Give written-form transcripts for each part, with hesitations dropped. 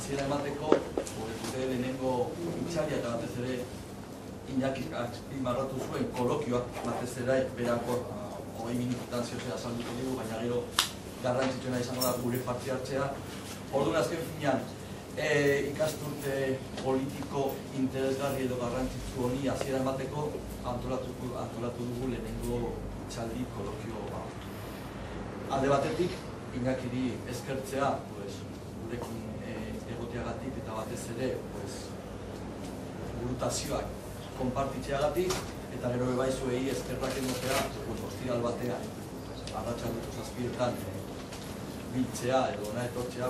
hasiera emateko, gure lehenengo itxaria eta batez ere Iñaki azpimarratu zuen kolokioak batez ere berako 20 minututan zehose azalduko dugu, baina gero garrantzitsuena izango da gure parte hartzea. Orduan azken finean, ikasturte politiko interesgarri edo garrantzitsu honi hasiera emateko antolatu dugu lehenengo itxaldi kolokio bat. Alde batetik, Iñakiri eskertzea gurekin egoteagatik eta batez ere burutazioak konpartitzeagatik, eta gero ebaizuei eskerrak emotea ostiral batean, arratsaldeko 7etan biltzea edo ona etortzea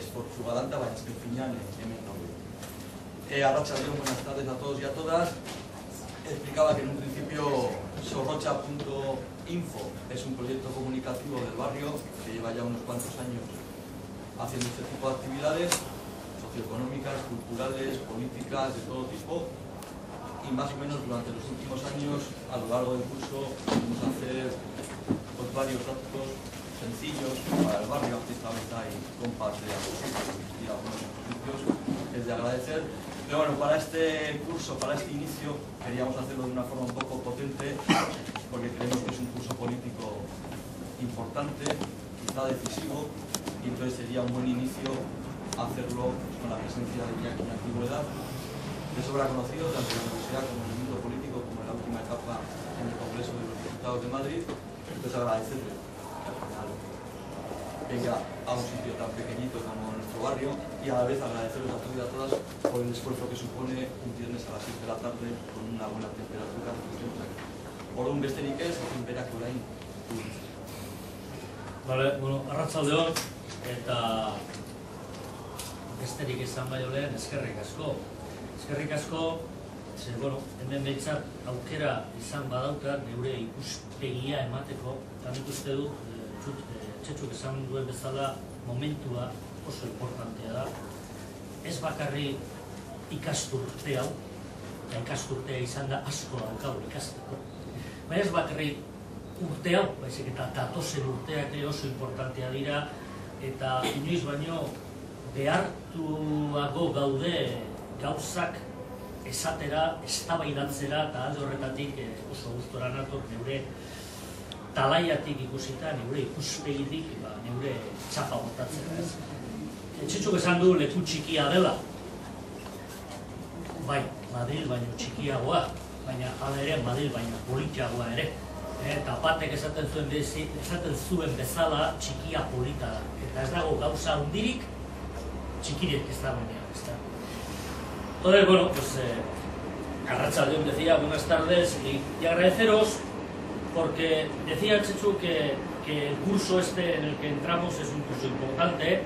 esfortzu galanta, baina azken finean hemen gaude. Arratsaldeon, buenas tardes a todos y a todas. Explicaba que en un principio Sorrocha.info es un proyecto comunicativo del barrio que lleva ya unos cuantos años haciendo este tipo de actividades socioeconómicas, culturales, políticas, de todo tipo. Y más o menos durante los últimos años, a lo largo del curso, vamos a hacer varios actos sencillos para el barrio. Aquí esta vez hay compas de algunos sitios, es de agradecer. Pero bueno, para este curso, para este inicio, queríamos hacerlo de una forma un poco potente, porque creemos que es un curso político importante, quizá decisivo, y entonces sería un buen inicio hacerlo con la presencia de Iñaki en la antigüedad, de sobra conocido tanto en la universidad como en el mundo político, como en la última etapa en el Congreso de los Diputados de Madrid. Entonces agradecerle que al final venga a un sitio tan pequeñito como nuestro barrio, y a la vez agradecerles a todos y a todas por el esfuerzo que supone un viernes a las 7 de la tarde con una buena temperatura. Orduan besterik ez, ezin berak orain. Vale, bueno, arratsaldeon eta besterik izan baino lehen eskerrik asko. Eskerrik asko, bueno, hemen behintzat aukera izan badaukat neure ikuspegia emateko, eta nik uste dut, Txetxuk esan duen bezala, momentua oso importantea da. Ez bakarri ikasturte hau, eta ikasturtea izan da asko daukagu ikasteko. Baina ez bakarri urte hau, baizik eta datozen urteak oso importantea dira, eta inoiz baino behartuago gaude gauzak esatera, eztabaidatzera, eta alde horretatik oso gustora nator neure talaiatik ikusita, neure ikuspegitik, neure txapa botatzera. Txetxuk esan du leku txikia dela. Bai, Madril baino txikiagoa, baina hala ere Madril baino politiagoa ere. Eta batek esaten zuen bezala txikia polita da. Eta ez dago gauza hundirik, txikirik ez da baina. Entonces, bueno, pues arratsaldeon decía, buenas tardes y agradeceros porque decía Chechu que el curso este en el que entramos es un curso importante,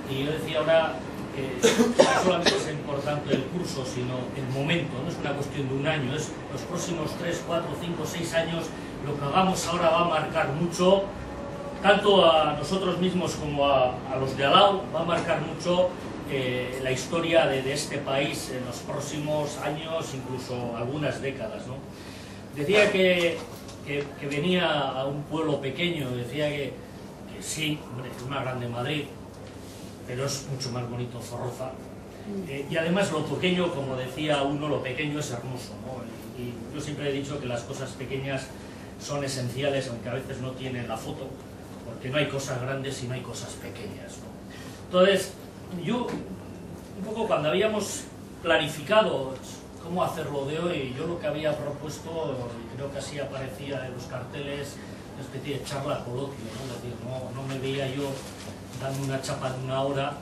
y yo decía ahora que no solamente es importante el curso, sino el momento, no es una cuestión de un año, es los próximos 3, 4, 5, 6 años, lo que hagamos ahora va a marcar mucho, tanto a nosotros mismos como a los de al lado, va a marcar mucho la historia de este país en los próximos años, incluso algunas décadas, ¿no? Decía que venía a un pueblo pequeño, decía que sí, hombre, es más grande Madrid, pero es mucho más bonito Zorroza. Y además lo pequeño, como decía uno, lo pequeño es hermoso, ¿no? Y yo siempre he dicho que las cosas pequeñas son esenciales, aunque a veces no tienen la foto, porque no hay cosas grandes y no hay cosas pequeñas, ¿no? Entonces, yo, un poco cuando habíamos planificado cómo hacerlo de hoy, yo lo que había propuesto, y creo que así aparecía en los carteles, una especie de charla coloquio, ¿no? Es decir, no me veía yo dando una chapa de una hora,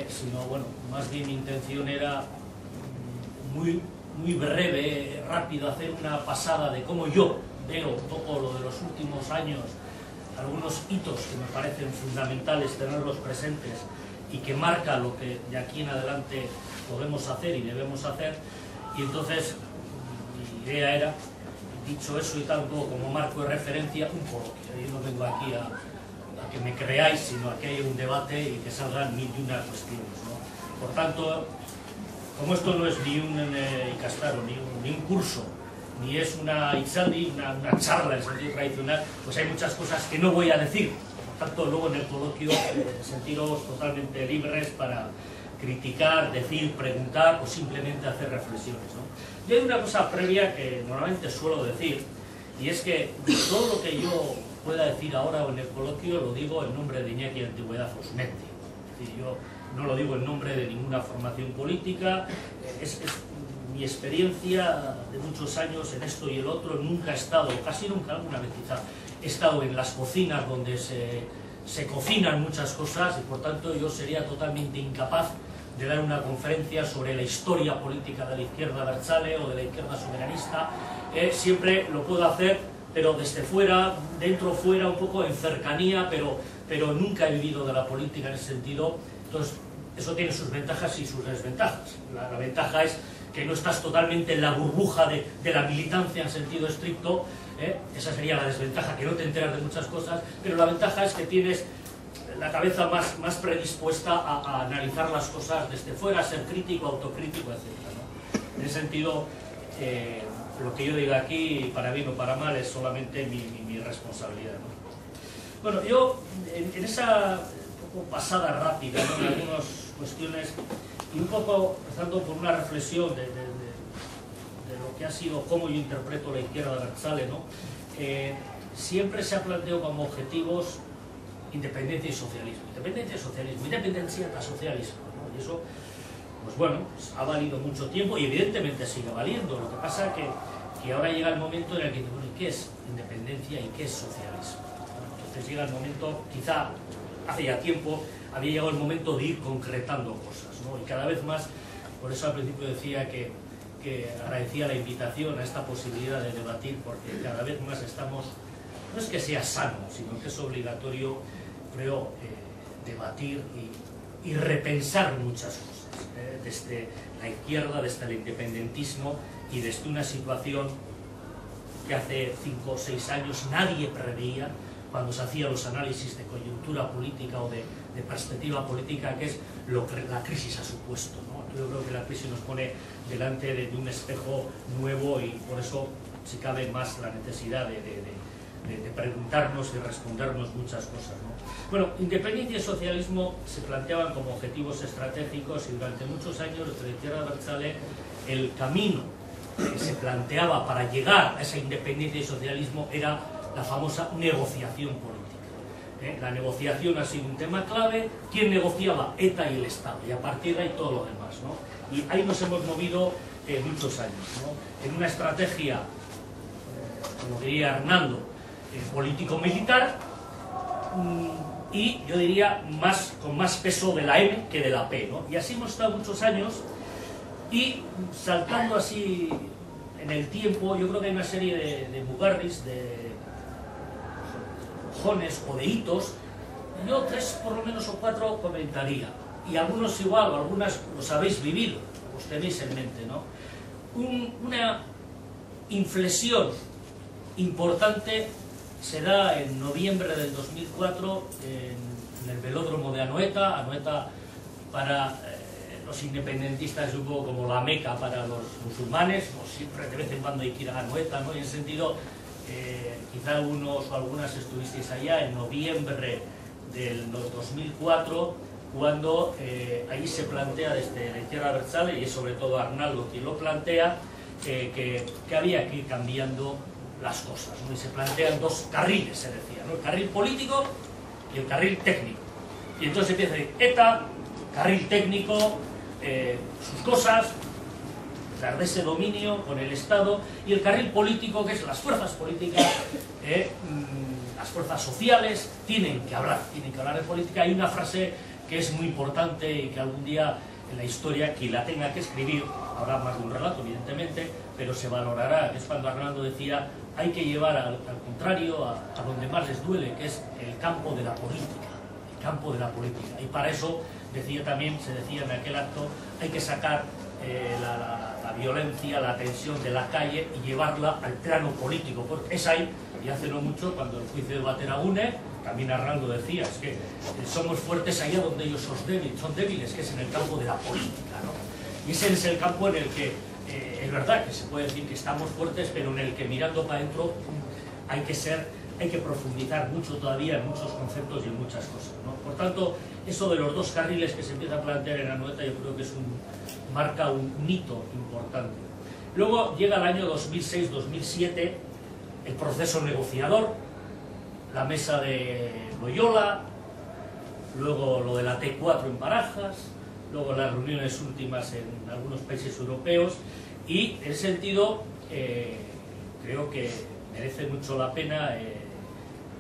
sino, bueno, más bien mi intención era muy breve, rápido, hacer una pasada de cómo yo veo un poco lo de los últimos años, algunos hitos que me parecen fundamentales tenerlos presentes y que marca lo que de aquí en adelante podemos hacer y debemos hacer. Y entonces mi idea era, dicho eso y tal, un poco como marco de referencia, un coloquio. Yo no vengo aquí a que me creáis, sino a que haya un debate y que salgan mil y una cuestiones, ¿no? Por tanto, como esto no es ni un Ikastaro, ni un curso, ni es una itzaldi, una charla en sentido tradicional, pues hay muchas cosas que no voy a decir, tanto luego en el coloquio, sentiros totalmente libres para criticar, decir, preguntar o simplemente hacer reflexiones, ¿no? Y hay una cosa previa que normalmente suelo decir, y es que todo lo que yo pueda decir ahora o en el coloquio lo digo en nombre de Iñaki Antigüedad Osmendi. Es decir, yo no lo digo en nombre de ninguna formación política, es mi experiencia de muchos años en esto y el otro. Nunca he estado, casi nunca, alguna vez quizá, he estado en las cocinas donde se cocinan muchas cosas y por tanto yo sería totalmente incapaz de dar una conferencia sobre la historia política de la izquierda abertzale o de la izquierda soberanista. Siempre lo puedo hacer, pero desde fuera, dentro, fuera, un poco en cercanía, pero nunca he vivido de la política en ese sentido. Entonces, eso tiene sus ventajas y sus desventajas. La ventaja es que no estás totalmente en la burbuja de la militancia en sentido estricto, esa sería la desventaja, que no te enteras de muchas cosas, pero la ventaja es que tienes la cabeza más predispuesta a analizar las cosas desde fuera, a ser crítico, autocrítico, etc., ¿no? En ese sentido, lo que yo diga aquí, para bien o para mal, es solamente mi responsabilidad, ¿no? Bueno, yo en esa poco pasada rápida, ¿no?, en algunas cuestiones, y un poco empezando por una reflexión de lo que ha sido, cómo yo interpreto la izquierda abertzale, ¿no? Siempre se ha planteado como objetivos independencia y socialismo, independencia y socialismo, ¿no? Y eso, pues bueno, pues ha valido mucho tiempo y evidentemente sigue valiendo. Lo que pasa es que ahora llega el momento en el que, bueno, ¿qué es independencia y qué es socialismo? Entonces llega el momento, quizá hace ya tiempo, había llegado el momento de ir concretando cosas, ¿no? Y cada vez más, por eso al principio decía que agradecía la invitación a esta posibilidad de debatir, porque cada vez más estamos, no es que sea sano, sino que es obligatorio, creo, debatir y repensar muchas cosas, desde la izquierda, desde el independentismo y desde una situación que hace 5 o 6 años nadie preveía cuando se hacían los análisis de coyuntura política o de perspectiva política, que es lo que la crisis ha supuesto, ¿no? Yo creo que la crisis nos pone delante de un espejo nuevo y por eso, si cabe, más la necesidad de preguntarnos y respondernos muchas cosas, ¿no? Bueno, independencia y socialismo se planteaban como objetivos estratégicos y durante muchos años desde la izquierda abertzale el camino que se planteaba para llegar a esa independencia y socialismo era la famosa negociación política. La negociación ha sido un tema clave. ¿Quién negociaba? ETA y el Estado, y a partir de ahí todo lo demás, ¿no? Y ahí nos hemos movido muchos años, ¿no? En una estrategia, como diría Hernando, político-militar, y yo diría con más peso de la M que de la P, ¿no? Y así hemos estado muchos años, y saltando así en el tiempo, yo creo que hay una serie de mugarris, de jones o de hitos. Yo 3 por lo menos o 4 comentaría, y algunos igual, o algunas los habéis vivido, os tenéis en mente, ¿no? Una inflexión importante se da en noviembre del 2004 en el velódromo de Anoeta. Anoeta, para los independentistas, es un poco como la Meca para los musulmanes, ¿no? Siempre de vez en cuando hay que ir a Anoeta, ¿no? Y en ese sentido, quizá unos o algunas estuvisteis allá en noviembre del 2004, cuando allí se plantea desde la izquierda abertzale, y es sobre todo Arnaldo quien lo plantea, que había que ir cambiando las cosas, ¿no? Y se plantean 2 carriles, se decía, ¿no? El carril político y el carril técnico. Y entonces empieza a decir ETA, carril técnico, sus cosas, de ese dominio con el Estado, y el carril político, que es las fuerzas políticas, las fuerzas sociales, tienen que hablar de política. Hay una frase que es muy importante y que algún día en la historia, quien la tenga que escribir, habrá más de un relato evidentemente, pero se valorará, que es cuando Arnaldo decía: hay que llevar al contrario a donde más les duele, que es el campo de la política, y para eso se decía en aquel acto, hay que sacar la violencia, la tensión de la calle y llevarla al plano político, porque es ahí. Y hace no mucho, cuando el juicio de Bateragune, también Arnaldo decía, es que somos fuertes allá donde ellos son débiles, que es en el campo de la política, ¿no? Y ese es el campo en el que es verdad que se puede decir que estamos fuertes, pero en el que, mirando para adentro, hay que ser hay que profundizar mucho todavía en muchos conceptos y en muchas cosas, ¿no? Por tanto, eso de los dos carriles que se empieza a plantear en Anoeta, yo creo que marca un hito importante. Luego llega el año 2006-2007, el proceso negociador, la mesa de Loyola, luego lo de la T4 en Barajas, luego las reuniones últimas en algunos países europeos, y en ese sentido creo que merece mucho la pena.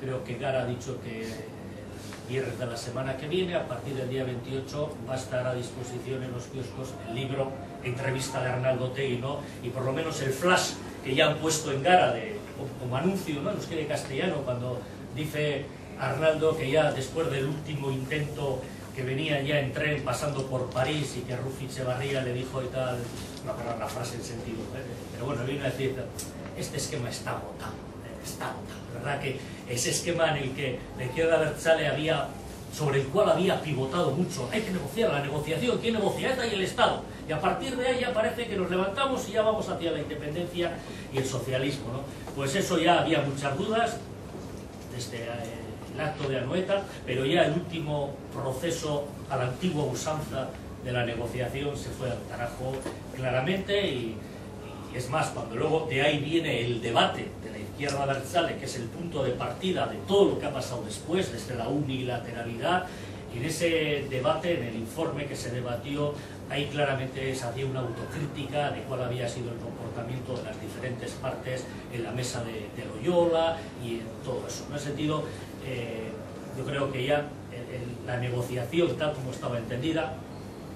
Creo que Gara ha dicho que el viernes de la semana que viene, a partir del día 28, va a estar a disposición en los kioscos el libro, entrevista de Arnaldo Otegi, ¿no? Y por lo menos el flash que ya han puesto en Gara como anuncio, ¿no? En euskera y castellano, cuando dice Arnaldo que ya después del último intento, que venía ya en tren pasando por París y que Rufi Echevarría le dijo y tal, no agarrar la frase en sentido, pero bueno, vino a decir, este esquema está agotado, ¿verdad? Que ese esquema en el que la izquierda abertzale sobre el cual había pivotado mucho, hay que negociar, la negociación, ¿quién negocia? ETA y el Estado, y a partir de ahí ya parece que nos levantamos y ya vamos hacia la independencia y el socialismo, ¿no? Pues eso ya había muchas dudas desde el acto de Anoeta, pero ya el último proceso a la antigua usanza de la negociación se fue al carajo claramente, y es más, cuando luego de ahí viene el debate de la izquierda abertzale, que es el punto de partida de todo lo que ha pasado después, desde la unilateralidad, y en ese debate, en el informe que se debatió, ahí claramente se hacía una autocrítica de cuál había sido el comportamiento de las diferentes partes en la mesa de Loyola y en todo eso. En ese sentido, yo creo que ya la negociación, tal como estaba entendida,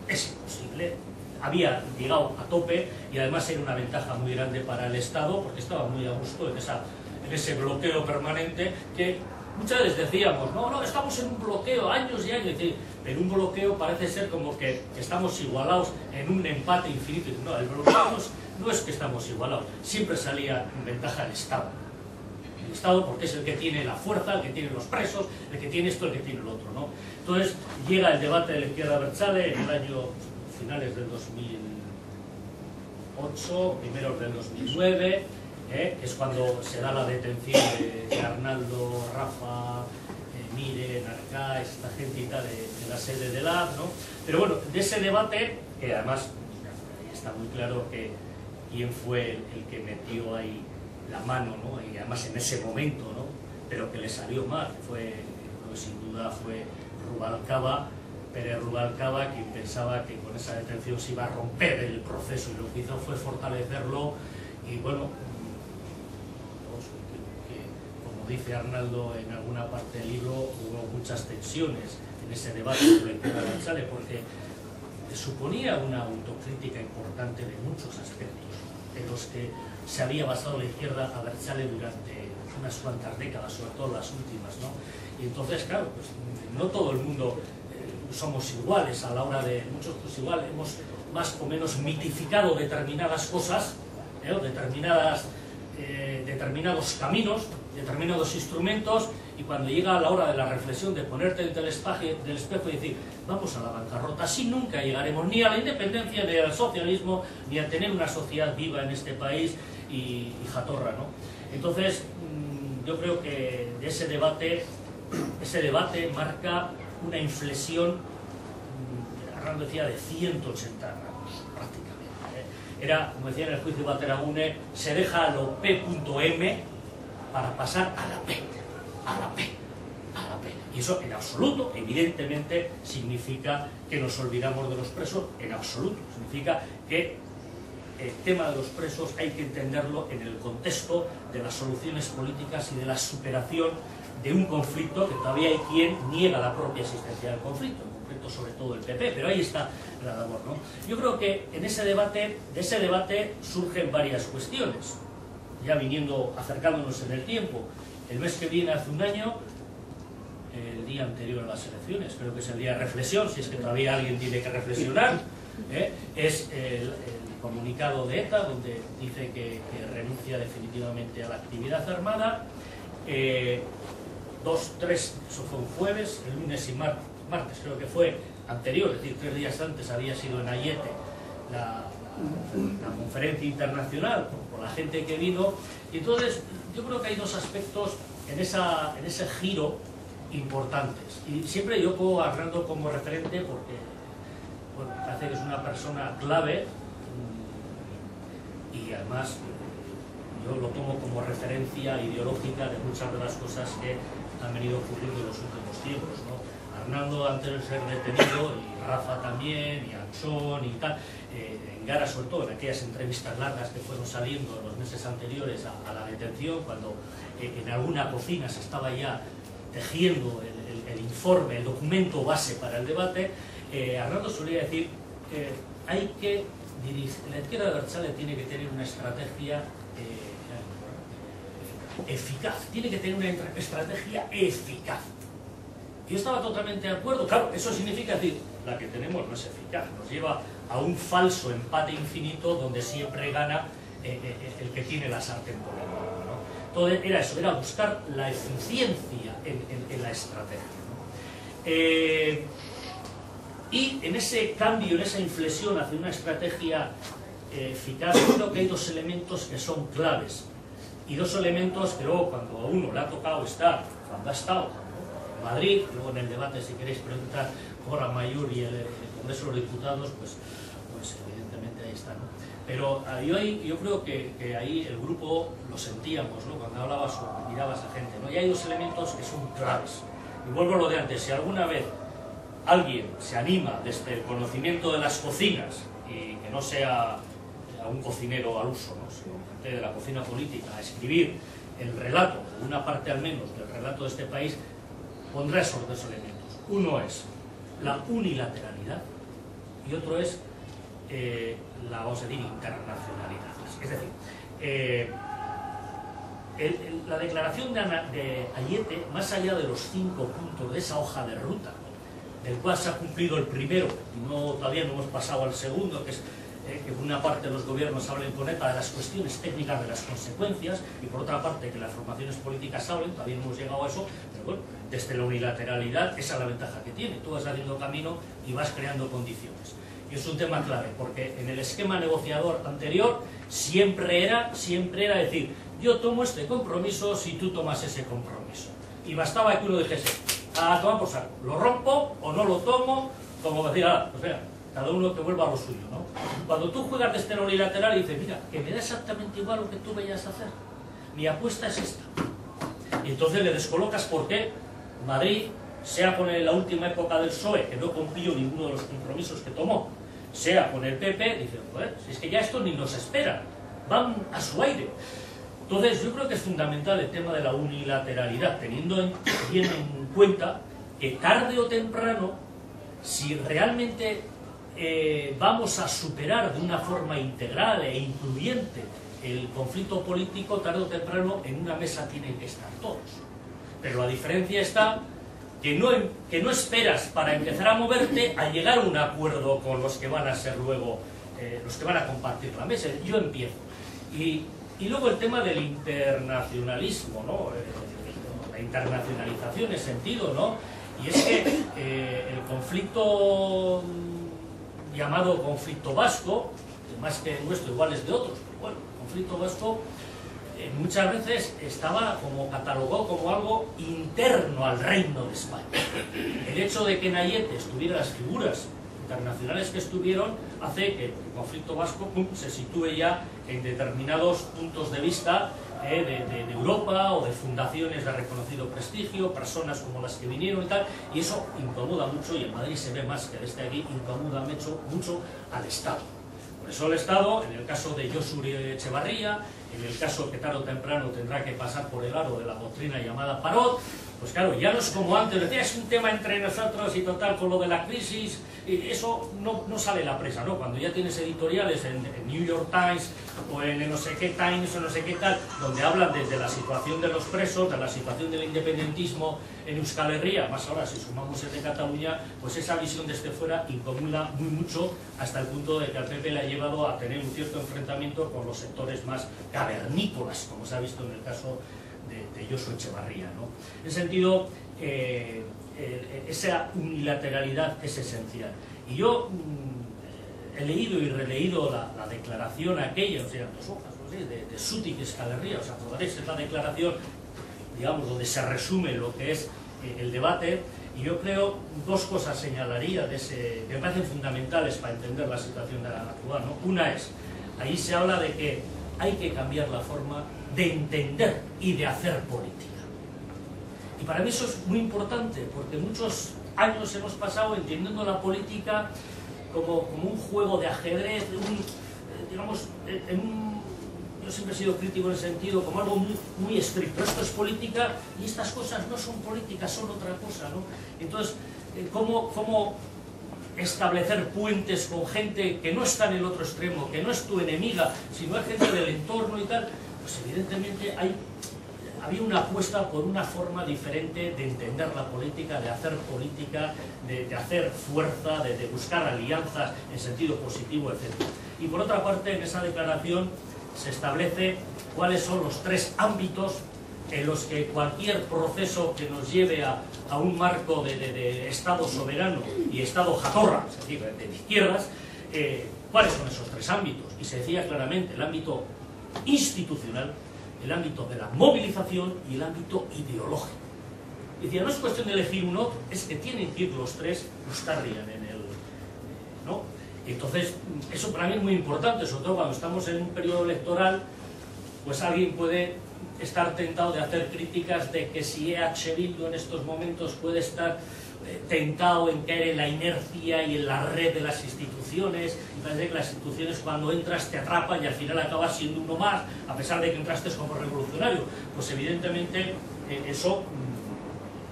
es imposible. Había llegado a tope, y además era una ventaja muy grande para el Estado, porque estaba muy a gusto en ese bloqueo permanente, que muchas veces decíamos, no, estamos en un bloqueo años y años, pero un bloqueo parece ser como que estamos igualados en un empate infinito. No, el bloqueo no es que estamos igualados, siempre salía en ventaja el Estado. El Estado, porque es el que tiene la fuerza, el que tiene los presos, el que tiene esto, el que tiene el otro, ¿no? Entonces llega el debate de la izquierda abertzale en el año finales del 2008, primeros del 2009, que es cuando se da la detención de Arnaldo, Rafa, Miren, Arcá, esta gente y tal de la sede de LAB, ¿no? Pero bueno, de ese debate, que además está muy claro que quién fue el que metió ahí la mano, ¿no? Y además en ese momento, ¿no? Pero que le salió mal, sin duda fue Rubalcaba, Pérez Rubalcaba, quien pensaba que con esa detención se iba a romper el proceso, y lo que hizo fue fortalecerlo. Y bueno, como dice Arnaldo en alguna parte del libro, hubo muchas tensiones en ese debate sobre la izquierda abertzale, porque suponía una autocrítica importante de muchos aspectos en los que se había basado la izquierda abertzale durante unas cuantas décadas, sobre todo las últimas, ¿no? Y entonces, claro, pues no todo el mundo somos iguales a la hora de... Muchos pues igual hemos más o menos mitificado determinadas cosas, determinados caminos, determinados instrumentos, y cuando llega a la hora de la reflexión, de ponerte ante el espejo y decir, vamos a la bancarrota, así nunca llegaremos ni a la independencia, ni al socialismo, ni a tener una sociedad viva en este país y jatorra, ¿no? Entonces, yo creo que de ese debate marca una inflexión, Arnaldo decía, de 180 grados, prácticamente. Era, como decía en el juicio Bateragune, se deja a lo P.M. para pasar a la P. Y eso en absoluto, evidentemente, significa que nos olvidamos de los presos, en absoluto. Significa que el tema de los presos hay que entenderlo en el contexto de las soluciones políticas y de la superación de un conflicto, que todavía hay quien niega la propia existencia del conflicto, en concreto sobre todo el PP, pero ahí está la labor, ¿no? Yo creo que de ese debate surgen varias cuestiones, ya acercándonos en el tiempo. El mes que viene, hace un año, el día anterior a las elecciones, creo que es el día de reflexión, si es que todavía alguien tiene que reflexionar, es el comunicado de ETA, donde dice que renuncia definitivamente a la actividad armada. 2, 3, eso fue un jueves, el lunes y martes creo que fue anterior, es decir, 3 días antes había sido en Ayete la conferencia internacional por la gente que vino. Y entonces yo creo que hay dos aspectos en ese giro importantes. Y siempre yo pongo a Hernando como referente porque, bueno, parece que es una persona clave y además yo lo pongo como referencia ideológica de muchas de las cosas que han venido ocurriendo en los últimos tiempos, ¿no? Hernando, antes de ser detenido, y Rafa también, y Anchón y tal, en Gara, sobre todo en aquellas entrevistas largas que fueron saliendo en los meses anteriores a la detención, cuando en alguna cocina se estaba ya tejiendo el informe, el documento base para el debate, Hernando solía decir que hay que dirigir, la izquierda abertzale tiene que tener una estrategia eficaz, tiene que tener una estrategia eficaz. Yo estaba totalmente de acuerdo. Claro, eso significa decir, la que tenemos no es eficaz, nos lleva a un falso empate infinito donde siempre gana el que tiene la sartén por el mango, ¿no? Entonces era eso, era buscar la eficiencia en la estrategia, ¿no? Y en ese cambio, en esa inflexión hacia una estrategia eficaz, yo creo que hay dos elementos que son claves. Y dos elementos que luego, cuando a uno le ha tocado estar, cuando ha estado en Madrid, luego en el debate, si queréis preguntar por Amaiur y el Congreso de los Diputados, pues evidentemente ahí está, ¿no? Pero yo creo que ahí el grupo lo sentíamos, ¿no? Cuando hablabas o mirabas a gente, ¿no? Y hay dos elementos que son claves. Y vuelvo a lo de antes, si alguna vez alguien se anima desde el conocimiento de las cocinas, y que no sea a un cocinero al uso, ¿no? Sino gente de la cocina política, a escribir el relato, una parte al menos del relato de este país, pondrá esos dos elementos. Uno es la unilateralidad y otro es vamos a decir, internacionalidad. Es decir, la declaración de Ayete, más allá de los 5 puntos de esa hoja de ruta, del cual se ha cumplido el primero, y todavía no hemos pasado al segundo, que es que por una parte los gobiernos hablen con ETA de las cuestiones técnicas de las consecuencias y por otra parte que las formaciones políticas hablen, todavía no hemos llegado a eso, pero bueno, desde la unilateralidad esa es la ventaja que tiene, tú vas haciendo camino y vas creando condiciones. Y es un tema clave, porque en el esquema negociador anterior siempre era decir, yo tomo este compromiso si tú tomas ese compromiso. Y bastaba que uno dijese, a tomar por saco, lo rompo o no lo tomo, como decir, pues mira, cada uno que vuelva a lo suyo, ¿no? Cuando tú juegas desde lo unilateral y dices, mira, que me da exactamente igual lo que tú vayas a hacer, mi apuesta es esta. Y entonces le descolocas porque Madrid, sea con la última época del PSOE, que no cumplió ninguno de los compromisos que tomó, sea con el PP, dice, joder, si es que ya esto ni nos espera, van a su aire. Entonces yo creo que es fundamental el tema de la unilateralidad, teniendo bien en cuenta que tarde o temprano, si realmente vamos a superar de una forma integral e incluyente el conflicto político, tarde o temprano en una mesa tienen que estar todos. Pero la diferencia está que no esperas para empezar a moverte a llegar a un acuerdo con los que van a ser luego, los que van a compartir la mesa. Yo empiezo. Y luego el tema del internacionalismo, ¿no? La internacionalización en sentido, ¿no? Y es que el conflicto llamado conflicto vasco, más que nuestro, igual es de otros, pero bueno, el conflicto vasco muchas veces estaba como catalogado como algo interno al Reino de España. El hecho de que en Ayete estuviera las figuras internacionales que estuvieron hace que el conflicto vasco se sitúe ya en determinados puntos de vista de Europa o de fundaciones de reconocido prestigio, personas como las que vinieron y tal, y eso incomoda mucho, y en Madrid se ve más que desde aquí, incomoda mucho al Estado. Por eso el Estado, en el caso de Josu Echevarría, en el caso que tarde o temprano tendrá que pasar por el aro de la doctrina llamada Parot, pues claro, ya no es como antes, decía, es un tema entre nosotros y total, con lo de la crisis, y eso no sale la presa, ¿no? Cuando ya tienes editoriales en New York Times o en no sé qué Times o no sé qué tal, donde hablan desde la situación de los presos, de la situación del independentismo en Euskal Herria, más ahora si sumamos el de Cataluña, pues esa visión desde fuera incomula muy mucho hasta el punto de que al PP le ha llevado a tener un cierto enfrentamiento con los sectores más cavernícolas, como se ha visto en el caso de Josu Echevarría, ¿no? En ese sentido, esa unilateralidad es esencial. Y yo he leído y releído la declaración aquella, o sea, 2 hojas, no sé, de Sutik Euskal Herria, os acordaréis, es la declaración digamos, donde se resume lo que es el debate. Y yo creo, dos cosas señalaría que me parecen fundamentales para entender la situación actual, ¿no? Una es, ahí se habla de que hay que cambiar la forma de entender y de hacer política. Y para mí eso es muy importante, porque muchos años hemos pasado entendiendo la política como un juego de ajedrez, digamos, yo siempre he sido crítico en el sentido como algo muy estricto. Esto es política y estas cosas no son políticas, son otra cosa, ¿no? Entonces, ¿cómo establecer puentes con gente que no está en el otro extremo, que no es tu enemiga, sino es gente del entorno y tal? Pues evidentemente había una apuesta por una forma diferente de entender la política, de hacer política, de hacer fuerza, de buscar alianzas en sentido positivo, etc. Y por otra parte, en esa declaración se establece cuáles son los tres ámbitos en los que cualquier proceso que nos lleve a un marco de Estado soberano y Estado jatorra, es decir, de izquierdas, cuáles son esos tres ámbitos. Y se decía claramente el ámbito institucional, el ámbito de la movilización y el ámbito ideológico. Decía, no es cuestión de elegir uno, es que tienen que ir los tres, no estarían en el... ¿no? Entonces, eso para mí es muy importante, sobre todo cuando estamos en un periodo electoral, pues alguien puede estar tentado de hacer críticas de que si EH Bildu en estos momentos puede estar tentado en caer en la inercia y en la red de las instituciones, y parece que las instituciones cuando entras te atrapan y al final acabas siendo uno más, a pesar de que entraste como revolucionario. Pues evidentemente eso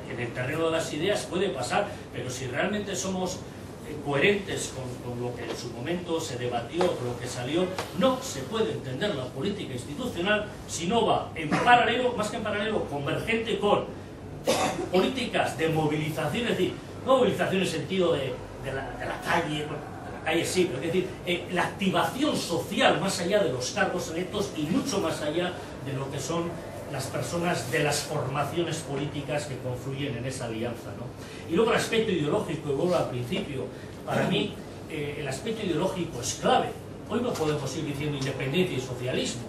en el terreno de las ideas puede pasar, pero si realmente somos coherentes con lo que en su momento se debatió, con lo que salió, no se puede entender la política institucional si no va en paralelo, más que en paralelo, convergente con políticas de movilización, es decir, no movilización en el sentido de la calle, bueno, de la calle sí, pero es decir, la activación social más allá de los cargos electos y mucho más allá de lo que son las personas de las formaciones políticas que confluyen en esa alianza, ¿no? Y luego el aspecto ideológico, y vuelvo al principio, para mí el aspecto ideológico es clave. Hoy no podemos ir diciendo independencia y socialismo.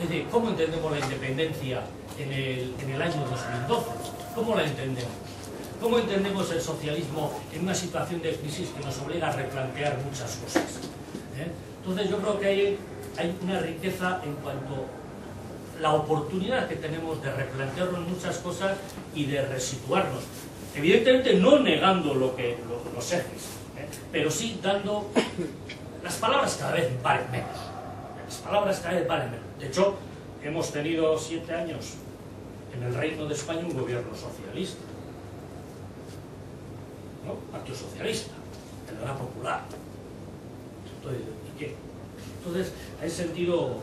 Es decir, ¿cómo entendemos la independencia en el año 2012? ¿Cómo la entendemos? ¿Cómo entendemos el socialismo en una situación de crisis que nos obliga a replantear muchas cosas? Entonces yo creo que hay una riqueza en cuanto a la oportunidad que tenemos de replantearnos muchas cosas y de resituarnos. Evidentemente no negando los ejes, pero sí dando... Las palabras cada vez valen menos. Las palabras cada vez valen menos. De hecho, hemos tenido 7 años en el Reino de España un gobierno socialista, ¿no? Partido Socialista, Federal Popular. Entonces, ¿y qué? Entonces, en ese sentido...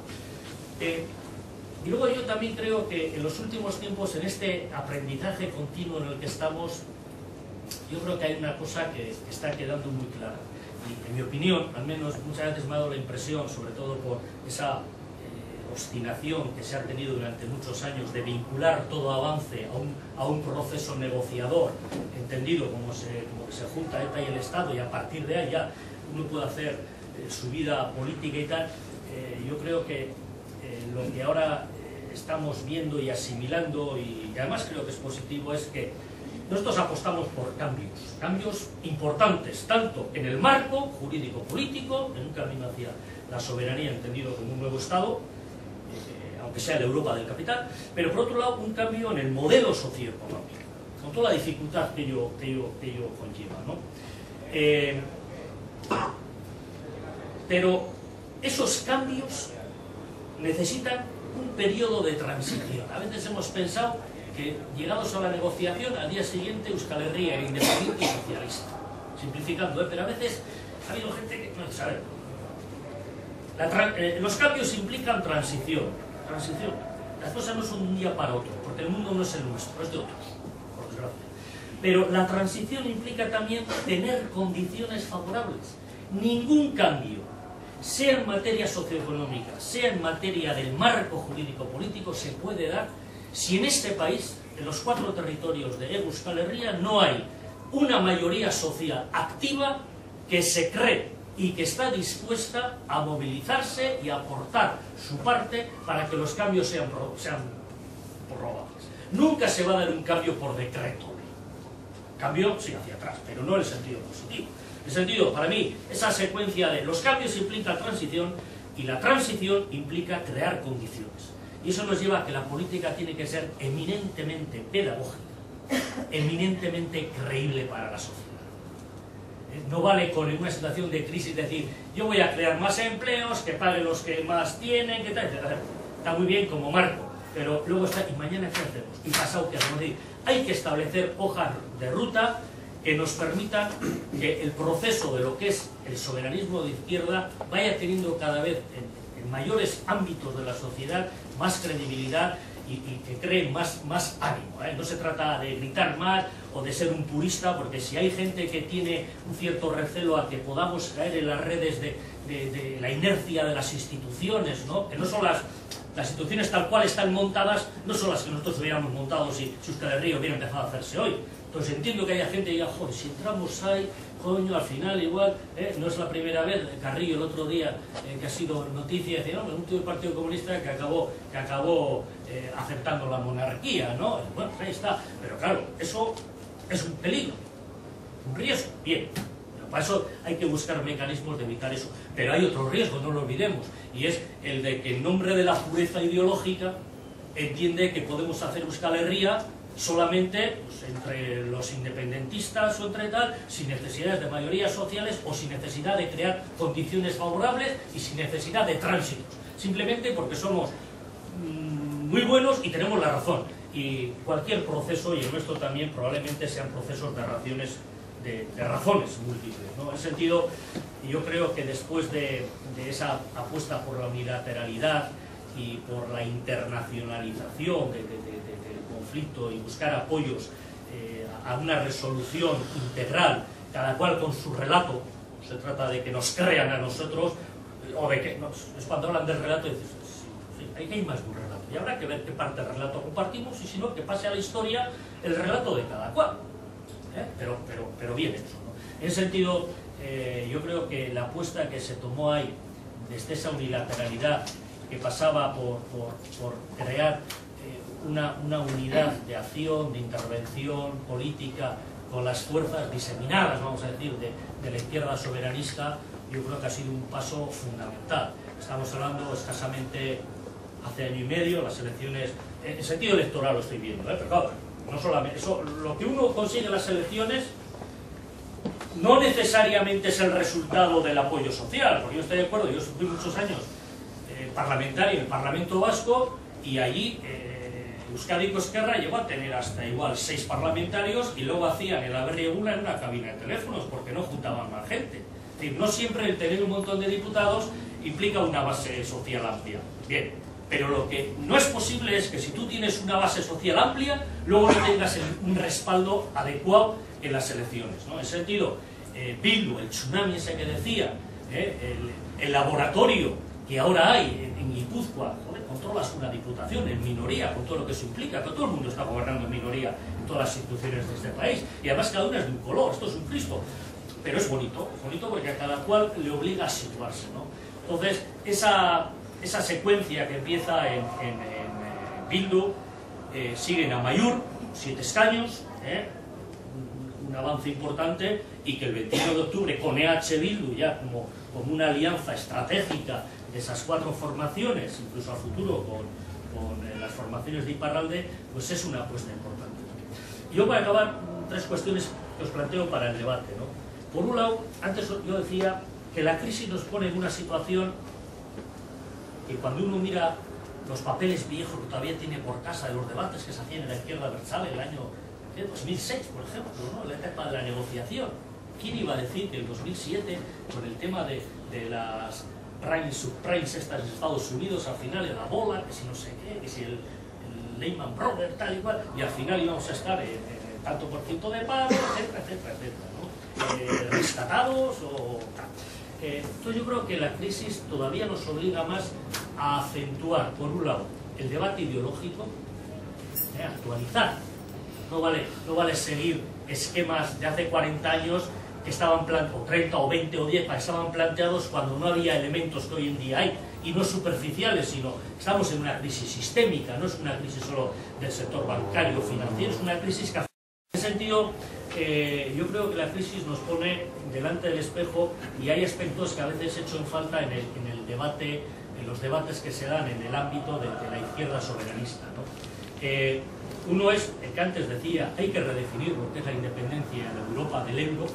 y luego yo también creo que en los últimos tiempos, en este aprendizaje continuo en el que estamos, yo creo que hay una cosa que está quedando muy clara. Y en mi opinión, al menos muchas veces me ha dado la impresión, sobre todo por esa obstinación que se ha tenido durante muchos años de vincular todo avance a un proceso negociador, entendido como que se junta ETA y el Estado, y a partir de ahí ya uno puede hacer su vida política y tal. Yo creo que lo que ahora estamos viendo y asimilando, y además creo que es positivo, es que nosotros apostamos por cambios importantes, tanto en el marco jurídico-político, en un camino hacia la soberanía entendido como un nuevo Estado, aunque sea de Europa del capital, pero por otro lado un cambio en el modelo socioeconómico, con toda la dificultad que ello conlleva, ¿no? Pero esos cambios necesitan un periodo de transición. A veces hemos pensado que, llegados a la negociación, al día siguiente Euskal Herria era independiente y socialista, simplificando, pero a veces ha habido gente que no sabe. Los cambios implican transición. Las cosas no son de un día para otro, porque el mundo no es el nuestro, es de otros, por desgracia. Pero la transición implica también tener condiciones favorables. Ningún cambio, sea en materia socioeconómica, sea en materia del marco jurídico-político, se puede dar si en este país, en los 4 territorios de Euskal Herria, no hay una mayoría social activa que se cree y que está dispuesta a movilizarse y a aportar su parte para que los cambios sean prorrogables. Nunca se va a dar un cambio por decreto. Cambio, sí, hacia atrás, pero no en el sentido positivo. En el sentido, para mí, esa secuencia de los cambios implica transición y la transición implica crear condiciones. Y eso nos lleva a que la política tiene que ser eminentemente pedagógica, eminentemente creíble para la sociedad. No vale con una situación de crisis decir, yo voy a crear más empleos, que paguen los que más tienen, que tal. Está muy bien como marco, pero luego está, ¿y mañana qué hacemos? ¿Y pasado qué hacemos? Hay que establecer hojas de ruta que nos permitan que el proceso de lo que es el soberanismo de izquierda vaya teniendo cada vez en mayores ámbitos de la sociedad más credibilidad y que cree más ánimo, ¿eh? No se trata de gritar más o de ser un purista, porque si hay gente que tiene un cierto recelo a que podamos caer en las redes de la inercia de las instituciones, ¿no? Que no son las instituciones tal cual están montadas, no son las que nosotros hubiéramos montado si Euskal Herria hubiera empezado a hacerse hoy. Entonces entiendo que haya gente que diga, joder, si entramos ahí, coño, al final igual, no es la primera vez. Carrillo el otro día, que ha sido noticia, decía, no, un tío del Partido Comunista que acabó aceptando la monarquía, ¿no? Bueno, ahí está. Pero claro, eso es un peligro, un riesgo, bien. Pero para eso hay que buscar mecanismos de evitar eso. Pero hay otro riesgo, no lo olvidemos, y es el de que en nombre de la pureza ideológica entiende que podemos hacer Euskal Herria solamente pues, entre los independentistas o entre tal, sin necesidades de mayorías sociales o sin necesidad de crear condiciones favorables y sin necesidad de tránsitos, simplemente porque somos muy buenos y tenemos la razón. Y cualquier proceso, y el nuestro también, probablemente sean procesos de razones múltiples, ¿no? En ese sentido, yo creo que después de esa apuesta por la unilateralidad y por la internacionalización del conflicto y buscar apoyos a una resolución integral, cada cual con su relato, no se trata de que nos crean a nosotros, o de que es cuando hablan del relato y dices, sí, hay que ir más de un relato, y habrá que ver qué parte del relato compartimos, y si no, que pase a la historia el relato de cada cual, pero bien hecho, ¿no? En ese sentido, yo creo que la apuesta que se tomó ahí, desde esa unilateralidad que pasaba por crear una unidad de acción, de intervención política con las fuerzas diseminadas, vamos a decir, de la izquierda soberanista, yo creo que ha sido un paso fundamental. Estamos hablando escasamente hace año y medio, las elecciones, en sentido electoral lo estoy viendo, pero claro, no solamente eso, lo que uno consigue en las elecciones no necesariamente es el resultado del apoyo social, porque yo estoy de acuerdo, yo fui muchos años parlamentario en el Parlamento Vasco y allí Euskadiko Ezkerra llegó a tener hasta igual 6 parlamentarios y luego hacían el aberriegula en una cabina de teléfonos porque no juntaban más gente. Es decir, no siempre el tener un montón de diputados implica una base social amplia. Bien, pero lo que no es posible es que si tú tienes una base social amplia, luego no tengas un respaldo adecuado en las elecciones, ¿no? En ese sentido, Bildu, el tsunami ese que decía, el laboratorio que ahora hay en Guipúzcoa, controlas una diputación en minoría, con todo lo que eso implica, que todo el mundo está gobernando en minoría en todas las instituciones de este país, y además cada una es de un color, esto es un Cristo, pero es bonito porque a cada cual le obliga a situarse, ¿no? Entonces, esa secuencia que empieza en Bildu, sigue en Amaiur, 7 escaños, un avance importante, y que el 21 de octubre con EH Bildu ya como una alianza estratégica de esas 4 formaciones, incluso a futuro con las formaciones de Iparralde, pues es una apuesta importante. Y yo, para acabar, 3 cuestiones que os planteo para el debate, ¿no? Por un lado, antes yo decía que la crisis nos pone en una situación que cuando uno mira los papeles viejos que todavía tiene por casa de los debates que se hacían en la izquierda abertzale el año 2006, por ejemplo, ¿no? La etapa de la negociación. ¿Quién iba a decir que en 2007, con el tema de las primes, subprimes estas de Estados Unidos, al final era la bola, que si no sé qué, que si el Lehman Brothers, tal y cual, y al final íbamos a estar en tanto por ciento de paro, etcétera, ¿no? Rescatados o tal. Entonces yo creo que la crisis todavía nos obliga más a acentuar, por un lado, el debate ideológico, actualizar. No vale seguir esquemas de hace 40 años que estaban planteados, o 30 o 20 o 10, estaban planteados cuando no había elementos que hoy en día hay, y no superficiales, sino estamos en una crisis sistémica, no es una crisis solo del sector bancario o financiero, es una crisis que... En ese sentido, yo creo que la crisis nos pone delante del espejo y hay aspectos que a veces he hecho en falta en el debate, en los debates que se dan en el ámbito de la izquierda soberanista, ¿no? Uno es el que antes decía, hay que redefinir lo que es la independencia en Europa del euro.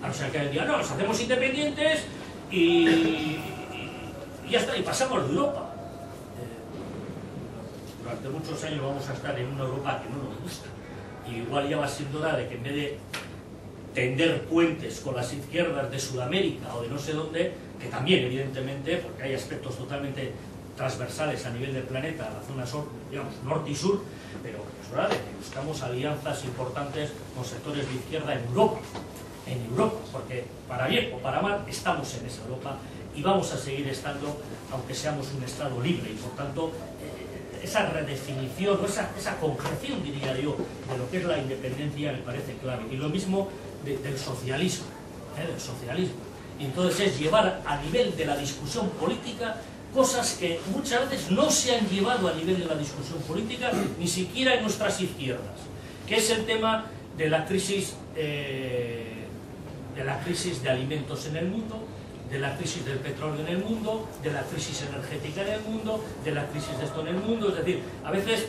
O sea, que decía, no, nos hacemos independientes y ya está, y pasamos de Europa. Durante muchos años vamos a estar en una Europa que no nos gusta. Y igual ya va siendo hora de que en vez de tender puentes con las izquierdas de Sudamérica o de no sé dónde, que también evidentemente, porque hay aspectos totalmente transversales a nivel del planeta, la zona sur, digamos, norte y sur, pero es hora de que buscamos alianzas importantes con sectores de izquierda en Europa, porque para bien o para mal estamos en esa Europa y vamos a seguir estando, aunque seamos un Estado libre, y por tanto esa redefinición, esa concreción, diría yo, de lo que es la independencia me parece clave. Y lo mismo del socialismo, Y entonces es llevar a nivel de la discusión política cosas que muchas veces no se han llevado a nivel de la discusión política, ni siquiera en nuestras izquierdas, que es el tema de la crisis de alimentos en el mundo, de la crisis del petróleo en el mundo, de la crisis energética en el mundo, de la crisis de esto en el mundo. Es decir, a veces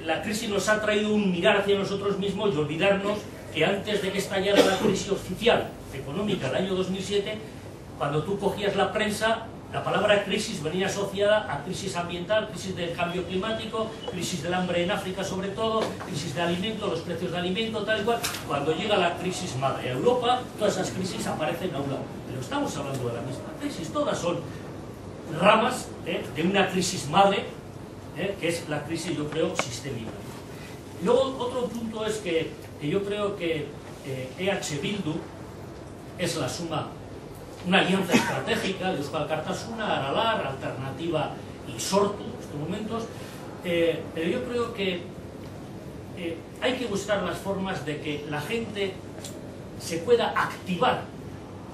la crisis nos ha traído un mirar hacia nosotros mismos y olvidarnos que antes de que estallara la crisis oficial económica del año 2007, cuando tú cogías la prensa, la palabra crisis venía asociada a crisis ambiental, crisis del cambio climático, crisis del hambre en África sobre todo, crisis de alimentos, los precios de alimentos, tal y cual. Cuando llega la crisis madre a Europa, todas esas crisis aparecen a un lado. Pero estamos hablando de la misma crisis, todas son ramas de una crisis madre, que es la crisis, yo creo, sistémica. Y luego otro punto es que yo creo que EH Bildu es la suma, una alianza estratégica de Euskal Alkartasuna, Aralar, Alternativa y Sortu en estos momentos, pero yo creo que hay que buscar las formas de que la gente se pueda activar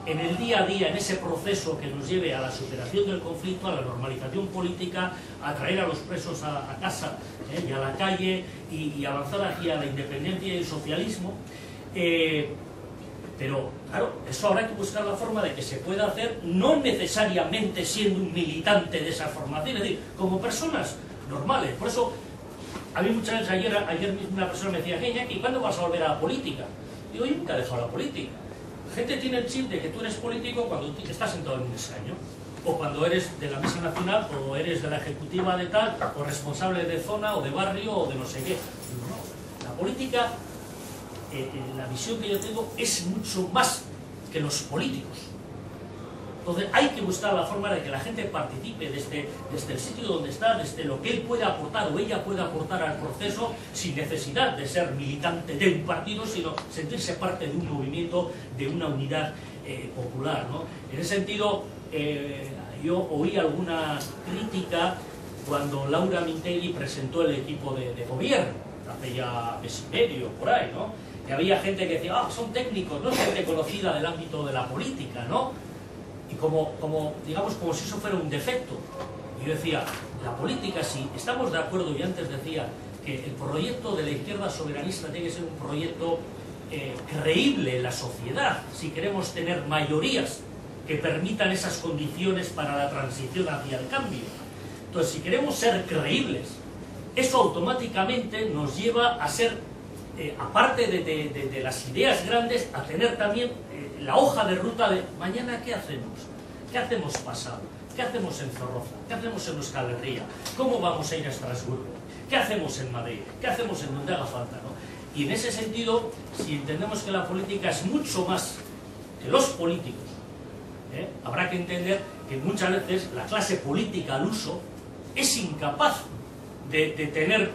en el día a día, en ese proceso que nos lleve a la superación del conflicto, a la normalización política, a traer a los presos a casa y a la calle y avanzar hacia la independencia y el socialismo. Pero, claro, eso habrá que buscar la forma de que se pueda hacer, no necesariamente siendo un militante de esa formación, es decir, como personas normales. Por eso, a mí muchas veces, ayer mismo una persona me decía, ¿y cuándo vas a volver a la política? Digo, yo nunca he dejado la política. La gente tiene el chip de que tú eres político cuando estás sentado en un escaño, o cuando eres de la Mesa Nacional, o eres de la Ejecutiva de tal, o responsable de zona, o de barrio, o de no sé qué. No, la política... la visión que yo tengo es mucho más que los políticos. Entonces hay que buscar la forma de que la gente participe desde el sitio donde está, desde lo que él puede aportar o ella puede aportar al proceso, sin necesidad de ser militante de un partido, sino sentirse parte de un movimiento, de una unidad popular, ¿no? En ese sentido, yo oí alguna crítica cuando Laura Mintegi presentó el equipo de gobierno, hace ya mes y medio, por ahí, ¿no? Que había gente que decía, son técnicos, no es gente conocida del ámbito de la política, ¿no? Y digamos, como si eso fuera un defecto. Y yo decía, la política, si estamos de acuerdo, y antes decía que el proyecto de la izquierda soberanista tiene que ser un proyecto creíble en la sociedad, si queremos tener mayorías que permitan esas condiciones para la transición hacia el cambio. Entonces, si queremos ser creíbles, eso automáticamente nos lleva a ser, aparte de las ideas grandes, a tener también la hoja de ruta de mañana qué hacemos, qué hacemos pasado, qué hacemos en Zorroza, qué hacemos en Euskal Herria, cómo vamos a ir a Estrasburgo, qué hacemos en Madrid, qué hacemos en donde haga falta, ¿no? Y en ese sentido, si entendemos que la política es mucho más que los políticos, habrá que entender que muchas veces la clase política al uso es incapaz de tener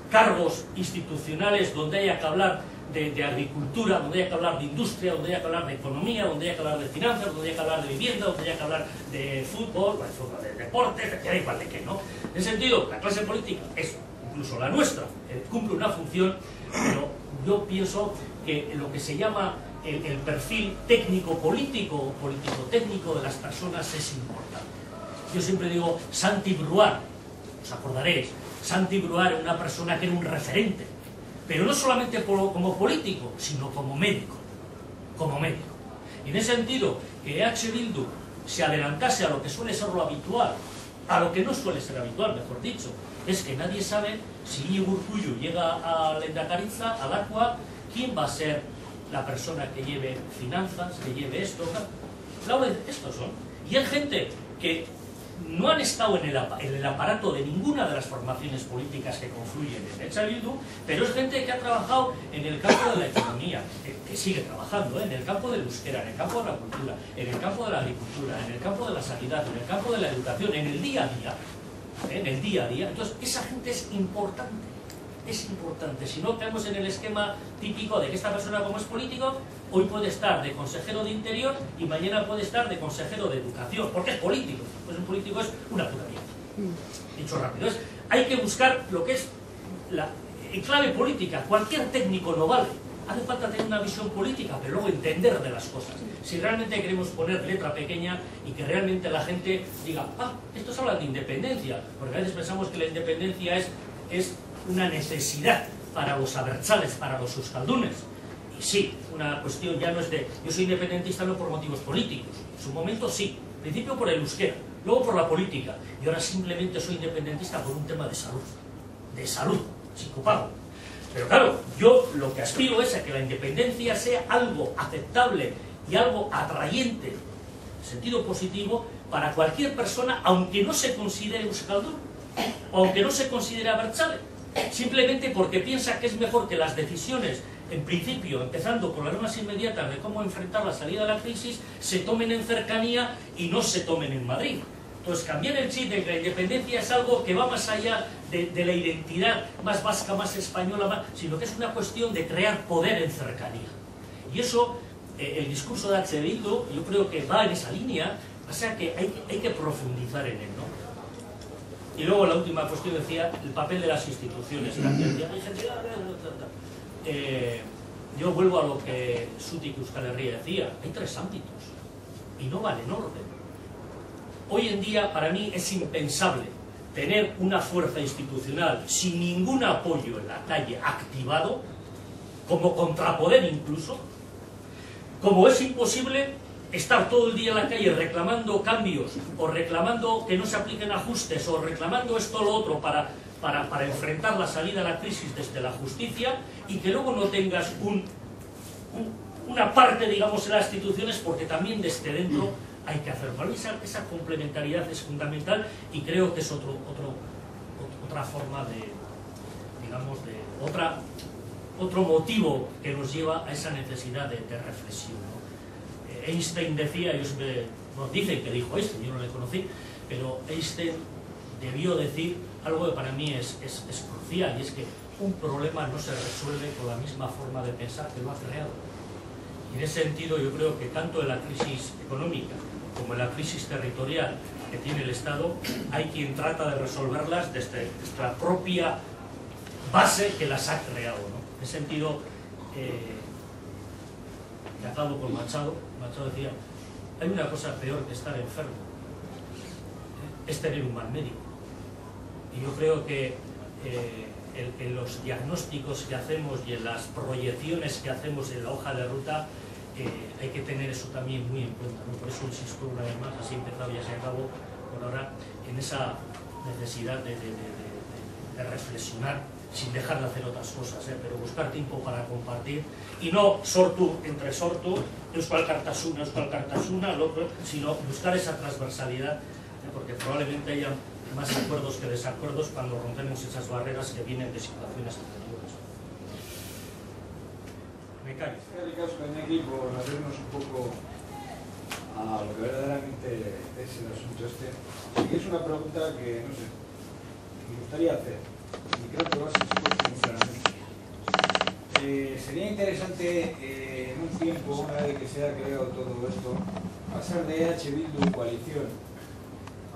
cargos institucionales donde haya que hablar de agricultura, donde haya que hablar de industria, donde haya que hablar de economía, donde haya que hablar de finanzas, donde haya que hablar de vivienda, donde haya que hablar de fútbol, de deporte, da igual de qué, ¿no? En ese sentido, la clase política es, incluso la nuestra, cumple una función, pero yo pienso que lo que se llama el perfil técnico-político o político-técnico de las personas es importante. Yo siempre digo, Santi Brouard, os acordaréis, Santi Brouard era una persona que era un referente, pero no solamente como político, sino como médico. Y en ese sentido, que EH Bildu se adelantase a lo que suele ser lo habitual, a lo que no suele ser habitual, mejor dicho, es que nadie sabe si Iñigo Urkullu llega a Lehendakaritza, al Aqua, quién va a ser la persona que lleve finanzas, que lleve esto, estos son. Y hay gente que no han estado en el aparato de ninguna de las formaciones políticas que confluyen en EH Bildu, pero es gente que ha trabajado en el campo de la economía, que sigue trabajando, en el campo del euskera, en el campo de la cultura, en el campo de la agricultura, en el campo de la sanidad, en el campo de la educación, en el día a día, Entonces, esa gente es importante. Si no caemos en el esquema típico de que esta persona, como es político, hoy puede estar de consejero de Interior y mañana puede estar de consejero de Educación, porque es político. Pues un político es una pura mierda. Dicho rápido. Entonces, hay que buscar lo que es la clave política. Cualquier técnico no vale. Hace falta tener una visión política, pero luego entender de las cosas. Si realmente queremos poner letra pequeña y que realmente la gente diga, estos hablan de independencia, porque a veces pensamos que la independencia es una necesidad para los abertzales, para los euskaldunes. Y sí, una cuestión ya no es de... Yo soy independentista no por motivos políticos. En su momento sí. En principio por el euskera, luego por la política. Y ahora simplemente soy independentista por un tema de salud. De salud, psicopago. Pero claro, yo lo que aspiro es a que la independencia sea algo aceptable y algo atrayente, en sentido positivo, para cualquier persona, aunque no se considere euskaldun, o aunque no se considere abertzale. Simplemente porque piensa que es mejor que las decisiones, en principio, empezando por las normas inmediatas de cómo enfrentar la salida de la crisis, se tomen en cercanía y no se tomen en Madrid. Entonces, cambiar el chip de que la independencia es algo que va más allá de la identidad más vasca, más española, sino que es una cuestión de crear poder en cercanía. Y eso, el discurso de EH Bildu, yo creo que va en esa línea, o sea que hay que profundizar en él, ¿no? Y luego la última cuestión decía el papel de las instituciones. Yo vuelvo a lo que Zutik Euskal Herria decía, hay 3 ámbitos y no van en orden. Hoy en día para mí es impensable tener una fuerza institucional sin ningún apoyo en la calle activado, como contrapoder incluso, como es imposible estar todo el día en la calle reclamando cambios o reclamando que no se apliquen ajustes o reclamando esto o lo otro para enfrentar la salida a la crisis desde la justicia y que luego no tengas una parte, digamos, en las instituciones, porque también desde dentro hay que hacerlo. Esa complementariedad es fundamental y creo que es otra forma de, digamos, otro motivo que nos lleva a esa necesidad de reflexión, ¿no? Einstein decía, dicen que dijo Einstein, yo no le conocí, pero Einstein debió decir algo que para mí es crucial, y es que un problema no se resuelve con la misma forma de pensar que lo ha creado. Y en ese sentido yo creo que tanto en la crisis económica como en la crisis territorial que tiene el Estado, hay quien trata de resolverlas desde la propia base que las ha creado, ¿no? En ese sentido, acabo con Machado decía, hay una cosa peor que estar enfermo, es tener un mal médico. Y yo creo que en los diagnósticos que hacemos y en las proyecciones que hacemos en la hoja de ruta, hay que tener eso también muy en cuenta, ¿no? Por eso insisto una vez más, así he empezado y así acabo por ahora, en esa necesidad de reflexionar sin dejar de hacer otras cosas, pero buscar tiempo para compartir y no sortu entre sortu, Euskal Kartasuna, sino buscar esa transversalidad, porque probablemente haya más acuerdos que desacuerdos cuando rompemos esas barreras que vienen de situaciones anteriores. Me callo. Por hacernos un poco a lo que verdaderamente es el asunto este. Sí que es una pregunta que, no sé, me gustaría hacer, y creo que lo has expuesto muy claramente. Sería interesante en un tiempo, una vez que se ha creado todo esto, pasar de EH Bildu coalición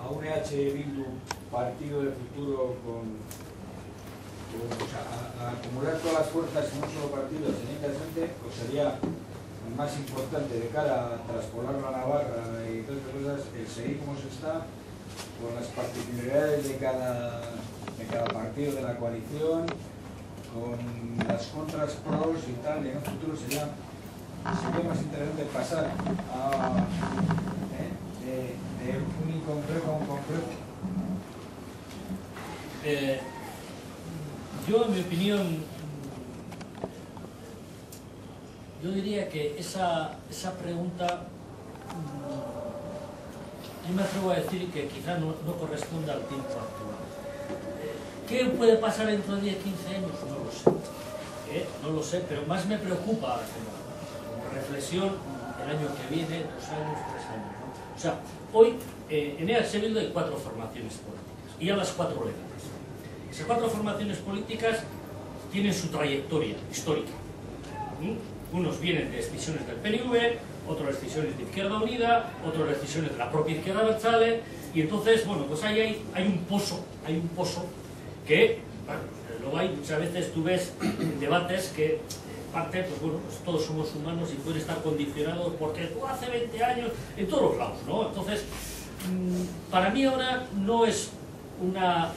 a un EH Bildu partido de futuro o sea, a acumular todas las fuerzas en un solo partido. Sería interesante, o sería más importante de cara a traspolarlo a Navarra y todas estas cosas, el seguir como se está, con las particularidades de cada partido de la coalición, con las contras, pros y tal, y en un futuro sería más interesante pasar de un inconcreto a un concreto. Yo, en mi opinión, yo diría que esa pregunta, yo me atrevo a decir que quizá no corresponde al tiempo actual. ¿Qué puede pasar dentro de 10, 15 años? No lo sé. No lo sé, pero más me preocupa como reflexión el año que viene, 2 años, 3 años, ¿no? O sea, hoy en EH Bildu hay 4 formaciones políticas y ya las 4 legales. Esas 4 formaciones políticas tienen su trayectoria histórica. Unos vienen de decisiones del PNV, otros decisiones de Izquierda Unida, otros decisiones de la propia Izquierda Abertzale, y entonces, bueno, pues hay un pozo que, bueno, luego hay muchas veces tú ves debates que parte, pues bueno, pues todos somos humanos y pueden estar condicionados porque tú hace 20 años, en todos los lados, ¿no? Entonces, para mí ahora no es una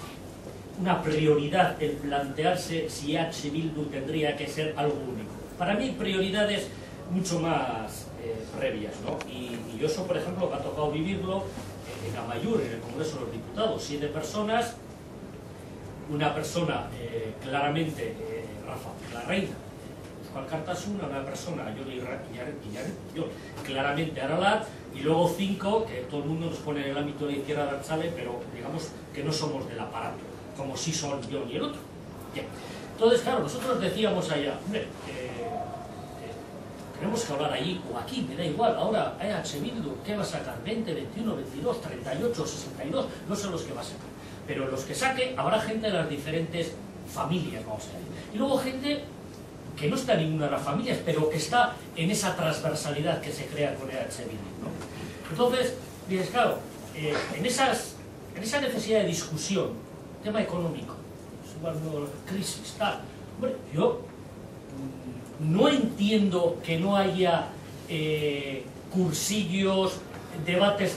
prioridad el plantearse si EH Bildu tendría que ser algo único. Para mí prioridades mucho más previas, ¿no? Y yo eso, por ejemplo, me ha tocado vivirlo en Amaiur, en el Congreso de los Diputados, 7 personas, una persona claramente Rafa Larreina, Euskal Kartasuna, una persona yo claramente Aralat, y luego 5 que todo el mundo nos pone en el ámbito de Izquierda Abertzale, pero digamos que no somos del aparato, como sí son yo y el otro. Bien. Entonces, claro, nosotros decíamos allá, hombre, tenemos que hablar allí o aquí, me da igual. Ahora EH Bildu, ¿qué va a sacar? 20, 21, 22, 38, 62, no sé los que va a sacar. Pero los que saque, habrá gente de las diferentes familias, vamos a decir. Y luego gente que no está en ninguna de las familias, pero que está en esa transversalidad que se crea con EH Bildu, ¿no? Entonces, dices, claro, en esa necesidad de discusión, tema económico, crisis, tal, hombre, yo no entiendo que no haya cursillos, debates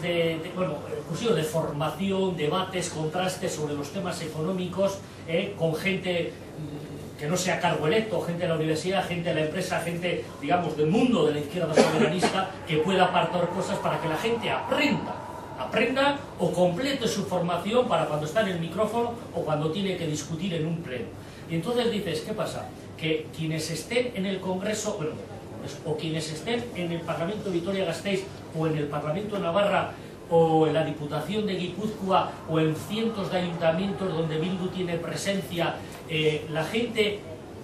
cursillos de formación, debates, contrastes sobre los temas económicos con gente que no sea cargo electo, gente de la universidad, gente de la empresa, gente, digamos, del mundo de la izquierda soberanista, que pueda apartar cosas para que la gente aprenda o complete su formación para cuando está en el micrófono o cuando tiene que discutir en un pleno. Y entonces dices, ¿qué pasa? Que quienes estén en el Congreso, o quienes estén en el Parlamento de Vitoria-Gasteiz o en el Parlamento de Navarra o en la Diputación de Guipúzcoa o en cientos de ayuntamientos donde Bildu tiene presencia, la gente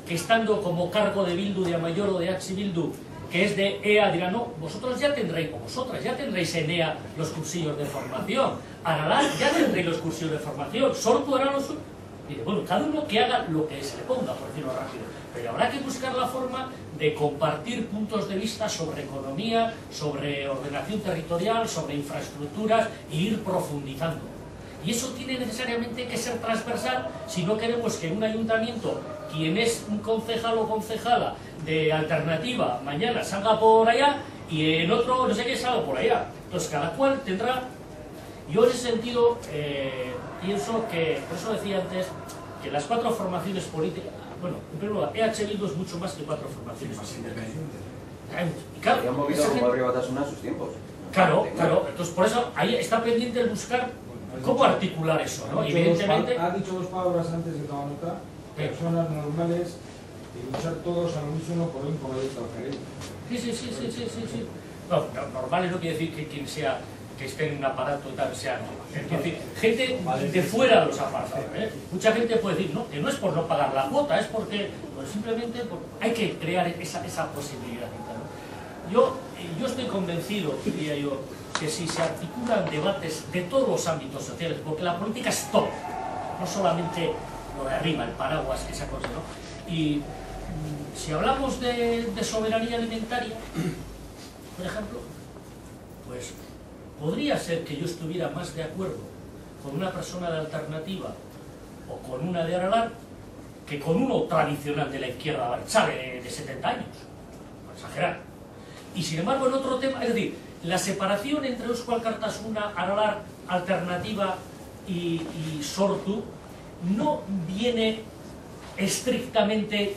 que estando como cargo de Bildu, de Amaiur o de EH Bildu, que es de EA, dirá, no, vosotros ya tendréis, o vosotras ya tendréis en EA los cursillos de formación, Aralat ya tendréis los cursillos de formación, Sortu hará los... Dice, bueno, cada uno que haga lo que se le ponga, por decirlo rápido, pero habrá que buscar la forma de compartir puntos de vista sobre economía, sobre ordenación territorial, sobre infraestructuras e ir profundizando. Y eso tiene necesariamente que ser transversal si no queremos que en un ayuntamiento quien es un concejal o concejala de alternativa mañana salga por allá y en otro no sé qué salga por allá. Entonces cada cual tendrá... Yo en ese sentido pienso que, por eso decía antes, que las 4 formaciones políticas, bueno, en primer lugar, EH Bildu es mucho más que 4 formaciones políticas. Y claro, había movido como Herri Batasuna en sus tiempos. Claro, entonces por eso ahí está pendiente el buscar cómo articular eso, ¿no? Evidentemente... Ha dicho 2 palabras antes de tomar nota, personas normales y luchar todos al unísono por un proyecto general. Sí. No, normales no quiere decir que quien sea que esté en un aparato y tal sea normal. Es decir, gente de fuera de los aparatos. Mucha gente puede decir, no, que no es por no pagar la cuota, es porque simplemente hay que crear esa posibilidad. ¿No? Yo estoy convencido, diría yo, que si se articulan debates de todos los ámbitos sociales, porque la política es todo, no solamente lo de arriba, el paraguas, esa cosa, ¿no? Y si hablamos de soberanía alimentaria, por ejemplo, pues podría ser que yo estuviera más de acuerdo con una persona de alternativa o con una de Aralat que con uno tradicional de la izquierda, ¿vale? Sale de 70 años, para exagerar. Y sin embargo, en otro tema, es decir, la separación entre Eusko Alkartasuna, Aralar, Alternativa y Sortu no viene estrictamente,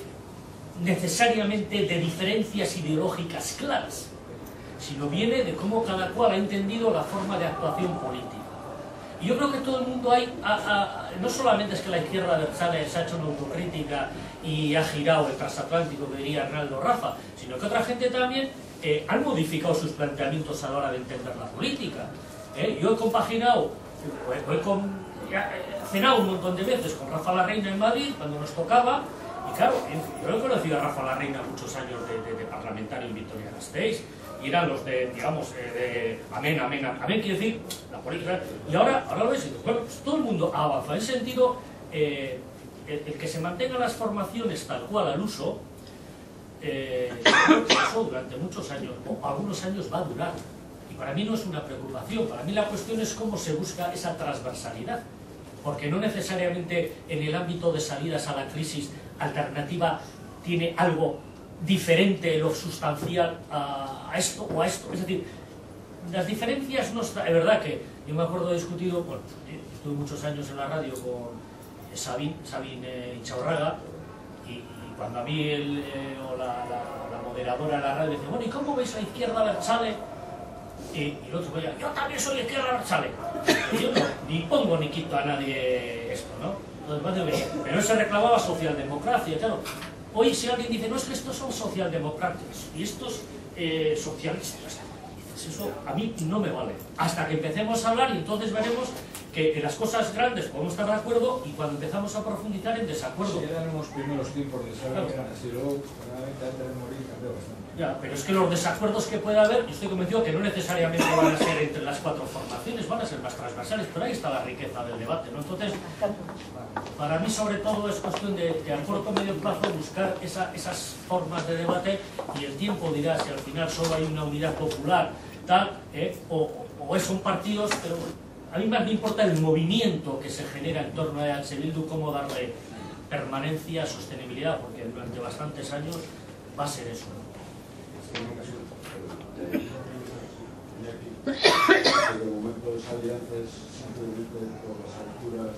necesariamente de diferencias ideológicas claras, sino viene de cómo cada cual ha entendido la forma de actuación política. Y yo creo que todo el mundo no solamente es que la izquierda abertzale se ha hecho una autocrítica y ha girado el transatlántico, que diría Arnaldo Rafa, sino que otra gente también han modificado sus planteamientos a la hora de entender la política. Yo he compaginado, he cenado un montón de veces con Rafa Larreina en Madrid, cuando nos tocaba, y claro, yo he conocido a Rafa Larreina muchos años de parlamentario en Vitoria-Gasteiz, y eran los de, digamos, de amén, quiere decir, la política. Y ahora lo ves, bueno, pues todo el mundo avanza. En ese sentido, el que se mantengan las formaciones tal cual al uso, eso durante muchos años, o algunos años va a durar. Y para mí no es una preocupación, para mí la cuestión es cómo se busca esa transversalidad. Porque no necesariamente en el ámbito de salidas a la crisis Alternativa tiene algo diferente, lo sustancial a esto o a esto. Es decir, las diferencias no están. Es verdad que yo me acuerdo de discutido, bueno, estuve muchos años en la radio con Sabin Inchaurraga, y cuando a mí la moderadora de la radio dice, bueno, ¿y cómo veis la izquierda abertzale? Y el otro decía, yo también soy izquierda abertzale. Y yo no, ni pongo ni quito a nadie esto, ¿no? Entonces, pero él se reclamaba socialdemocracia, claro. Hoy si alguien dice, no, es que estos son socialdemócratas y estos socialistas, dices, eso a mí no me vale. Hasta que empecemos a hablar y entonces veremos que en las cosas grandes podemos estar de acuerdo y cuando empezamos a profundizar en desacuerdo. Si eran los primeros tiempos de saber que eran así, luego realmente antes de morir cambió bastante. Ya, pero es que los desacuerdos que pueda haber, yo estoy convencido que no necesariamente van a ser entre las cuatro formaciones, van a ser más transversales, pero ahí está la riqueza del debate, ¿no? Entonces, para mí sobre todo es cuestión de a corto o medio plazo buscar esas formas de debate, y el tiempo dirá si al final solo hay una unidad popular, tal, o son partidos, pero a mí más me importa el movimiento que se genera en torno a EH Bildu, cómo darle permanencia, sostenibilidad, porque durante bastantes años va a ser eso, ¿no? De momento las alianzas simplemente por las alturas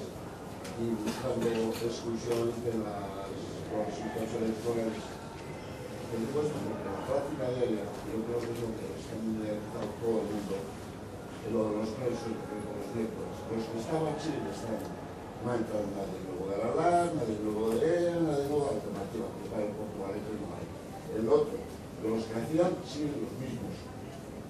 y buscando exclusivamente los resultados electorales. Pero digo esto porque la práctica diaria, yo creo que es lo que está mundializado todo el mundo, es lo de los presos de los negros. Los que estaban en Chile están. No ha entrado nadie nuevo de Aralar, nadie nuevo de EA, nadie nuevo de Alternativa, porque para el Portugal no hay. El otro, los que hacían siguen los mismos.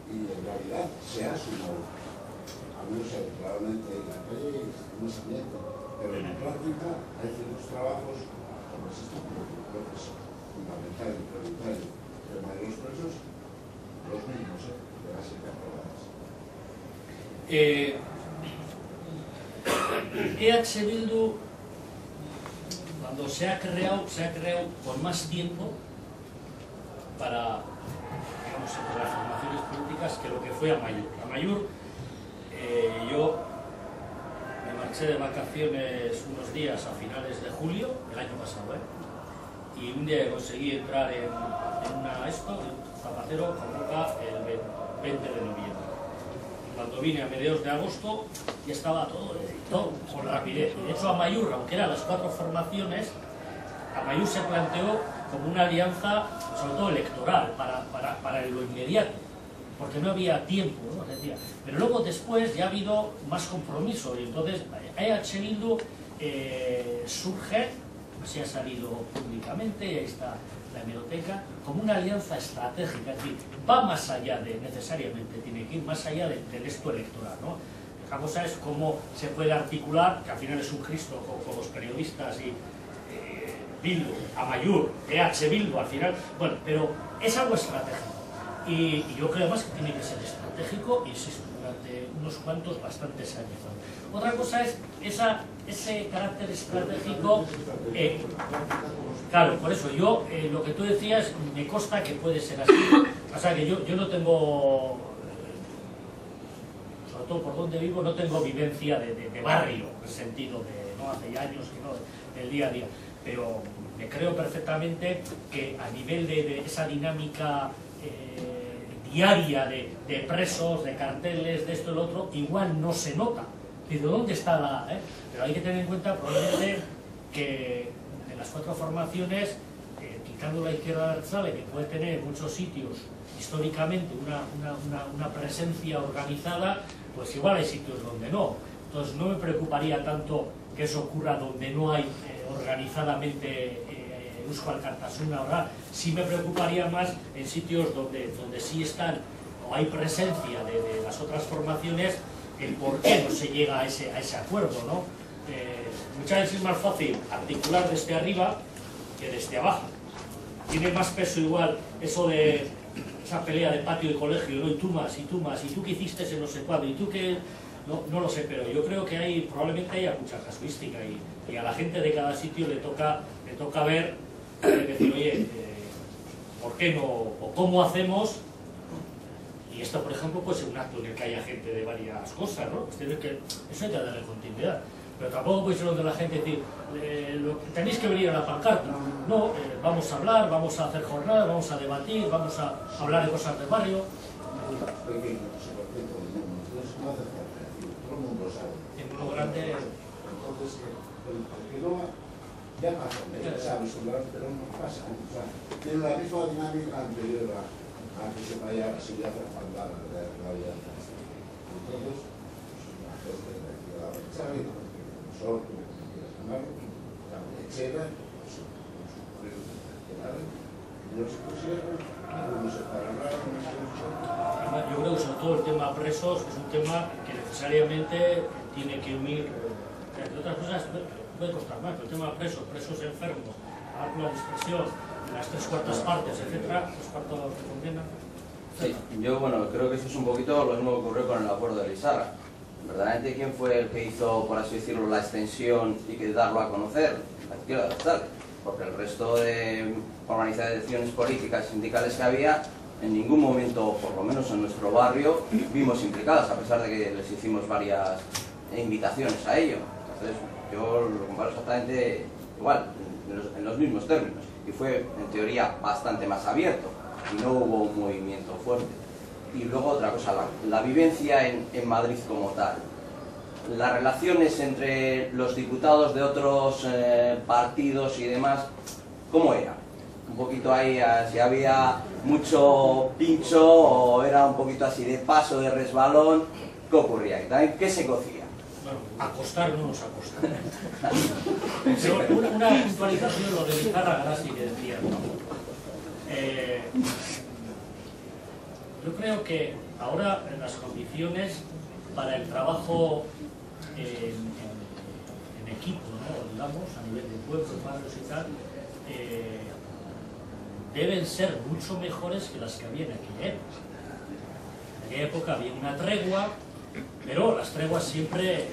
Y en realidad se ha sumado, al menos claramente en la calle no se miente, pero en la práctica hay ciertos trabajos, como es esto, creo que es fundamental y prioritario, el tema de los presos, los mismos, de las encarceladas. EH Bildu, cuando se ha creado con más tiempo para, digamos, entre las formaciones políticas que lo que fue Amaiur. Amaiur, yo me marché de vacaciones unos días a finales de julio del año pasado, y un día conseguí entrar en Zapatero convoca el 20 de noviembre. Cuando vine a mediados de agosto ya estaba todo con rapidez. De hecho, Amaiur, aunque eran las cuatro formaciones, Amaiur se planteó como una alianza, sobre todo electoral, para lo inmediato, porque no había tiempo, ¿no? Decía. Pero luego después ya ha habido más compromiso, y entonces EH Bildu surge, así ha salido públicamente, y ahí está la hemeroteca, como una alianza estratégica, es decir, va más allá de, necesariamente tiene que ir más allá del esto electoral, ¿no? La cosa es cómo se puede articular, que al final es un Cristo con los periodistas y Bildu, Amaiur, EH Bildu, al final, bueno, pero es algo estratégico. Y yo creo además que tiene que ser estratégico, insisto, durante unos cuantos, bastantes años. Otra cosa es ese carácter estratégico, claro, por eso yo, lo que tú decías, me consta que puede ser así. O sea que yo no tengo, sobre todo por donde vivo, no tengo vivencia de barrio, en el sentido de, no hace ya años que no, del día a día. Pero me creo perfectamente que a nivel de esa dinámica diaria de presos, de carteles, de esto y lo otro, igual no se nota. Pero ¿dónde está la...? Pero hay que tener en cuenta probablemente que de las 4 formaciones, quitando la izquierda abertzale, que puede tener en muchos sitios históricamente una presencia organizada, pues igual hay sitios donde no. Entonces no me preocuparía tanto que eso ocurra donde no hay organizadamente Eusko Alkartasuna, ¿verdad? Sí me preocuparía más en sitios donde sí están o hay presencia de las otras formaciones, el por qué no se llega a ese acuerdo, ¿no? Muchas veces es más fácil articular desde arriba que desde abajo. Tiene más peso igual eso de esa pelea de patio de colegio, ¿no? Y tú más, y tú más, y tú qué hiciste en no sé cuándo, y tú qué... No lo sé, pero yo creo que probablemente haya mucha casuística y a la gente de cada sitio le toca ver, decir, oye, ¿por qué no? O cómo hacemos. Y esto, por ejemplo, puede ser un acto en el que haya gente de varias cosas, ¿no? Eso hay que darle continuidad. Pero tampoco puede ser donde la gente decir, tenéis que venir a la pancarta. No, vamos a hablar, vamos a hacer jornadas, vamos a debatir, vamos a hablar de cosas del barrio. Todo el mundo sabe. En uno grande... Entonces, el que no ya pasa, sabe sobrar, pero no pasa. O sea, tiene la misma dinámica anterior a que se vaya a seguir a respaldar la realidad. Entonces, la gente de la sabe, nosotros, la lechera, no se pusieron, no se pararon. Yo creo que sobre todo el tema presos es un tema que necesariamente tiene que unir, entre otras cosas, puede costar más, pero el tema presos enfermos, la dispersión, las 3/4 partes, etcétera, los partos que condenan. Sí, yo creo que eso es un poquito lo mismo que ocurrió con el acuerdo de Lizarra. Verdaderamente, ¿quién fue el que hizo, por así decirlo, la extensión y que darlo a conocer? La izquierda abertzale, porque el resto de organizaciones políticas y sindicales que había, en ningún momento, por lo menos en nuestro barrio, vimos implicadas, a pesar de que les hicimos varias invitaciones a ello. Entonces, yo lo comparo exactamente igual, en los mismos términos, y fue, en teoría, bastante más abierto, y no hubo un movimiento fuerte. Y luego otra cosa, la vivencia en Madrid como tal. Las relaciones entre los diputados de otros partidos y demás, ¿cómo era? Un poquito ahí, si había mucho pincho o era un poquito así de paso, de resbalón, ¿qué ocurría? ¿Y también qué se cocía? Bueno, acostar no nos acostan. Pero una puntualización, lo de Lizarra Grassi que decía, ¿no? Yo creo que ahora en las condiciones para el trabajo en equipo, ¿no? Digamos, a nivel de pueblos, barrios y tal, deben ser mucho mejores que las que había en aquella época. En aquella época había una tregua, pero las treguas siempre,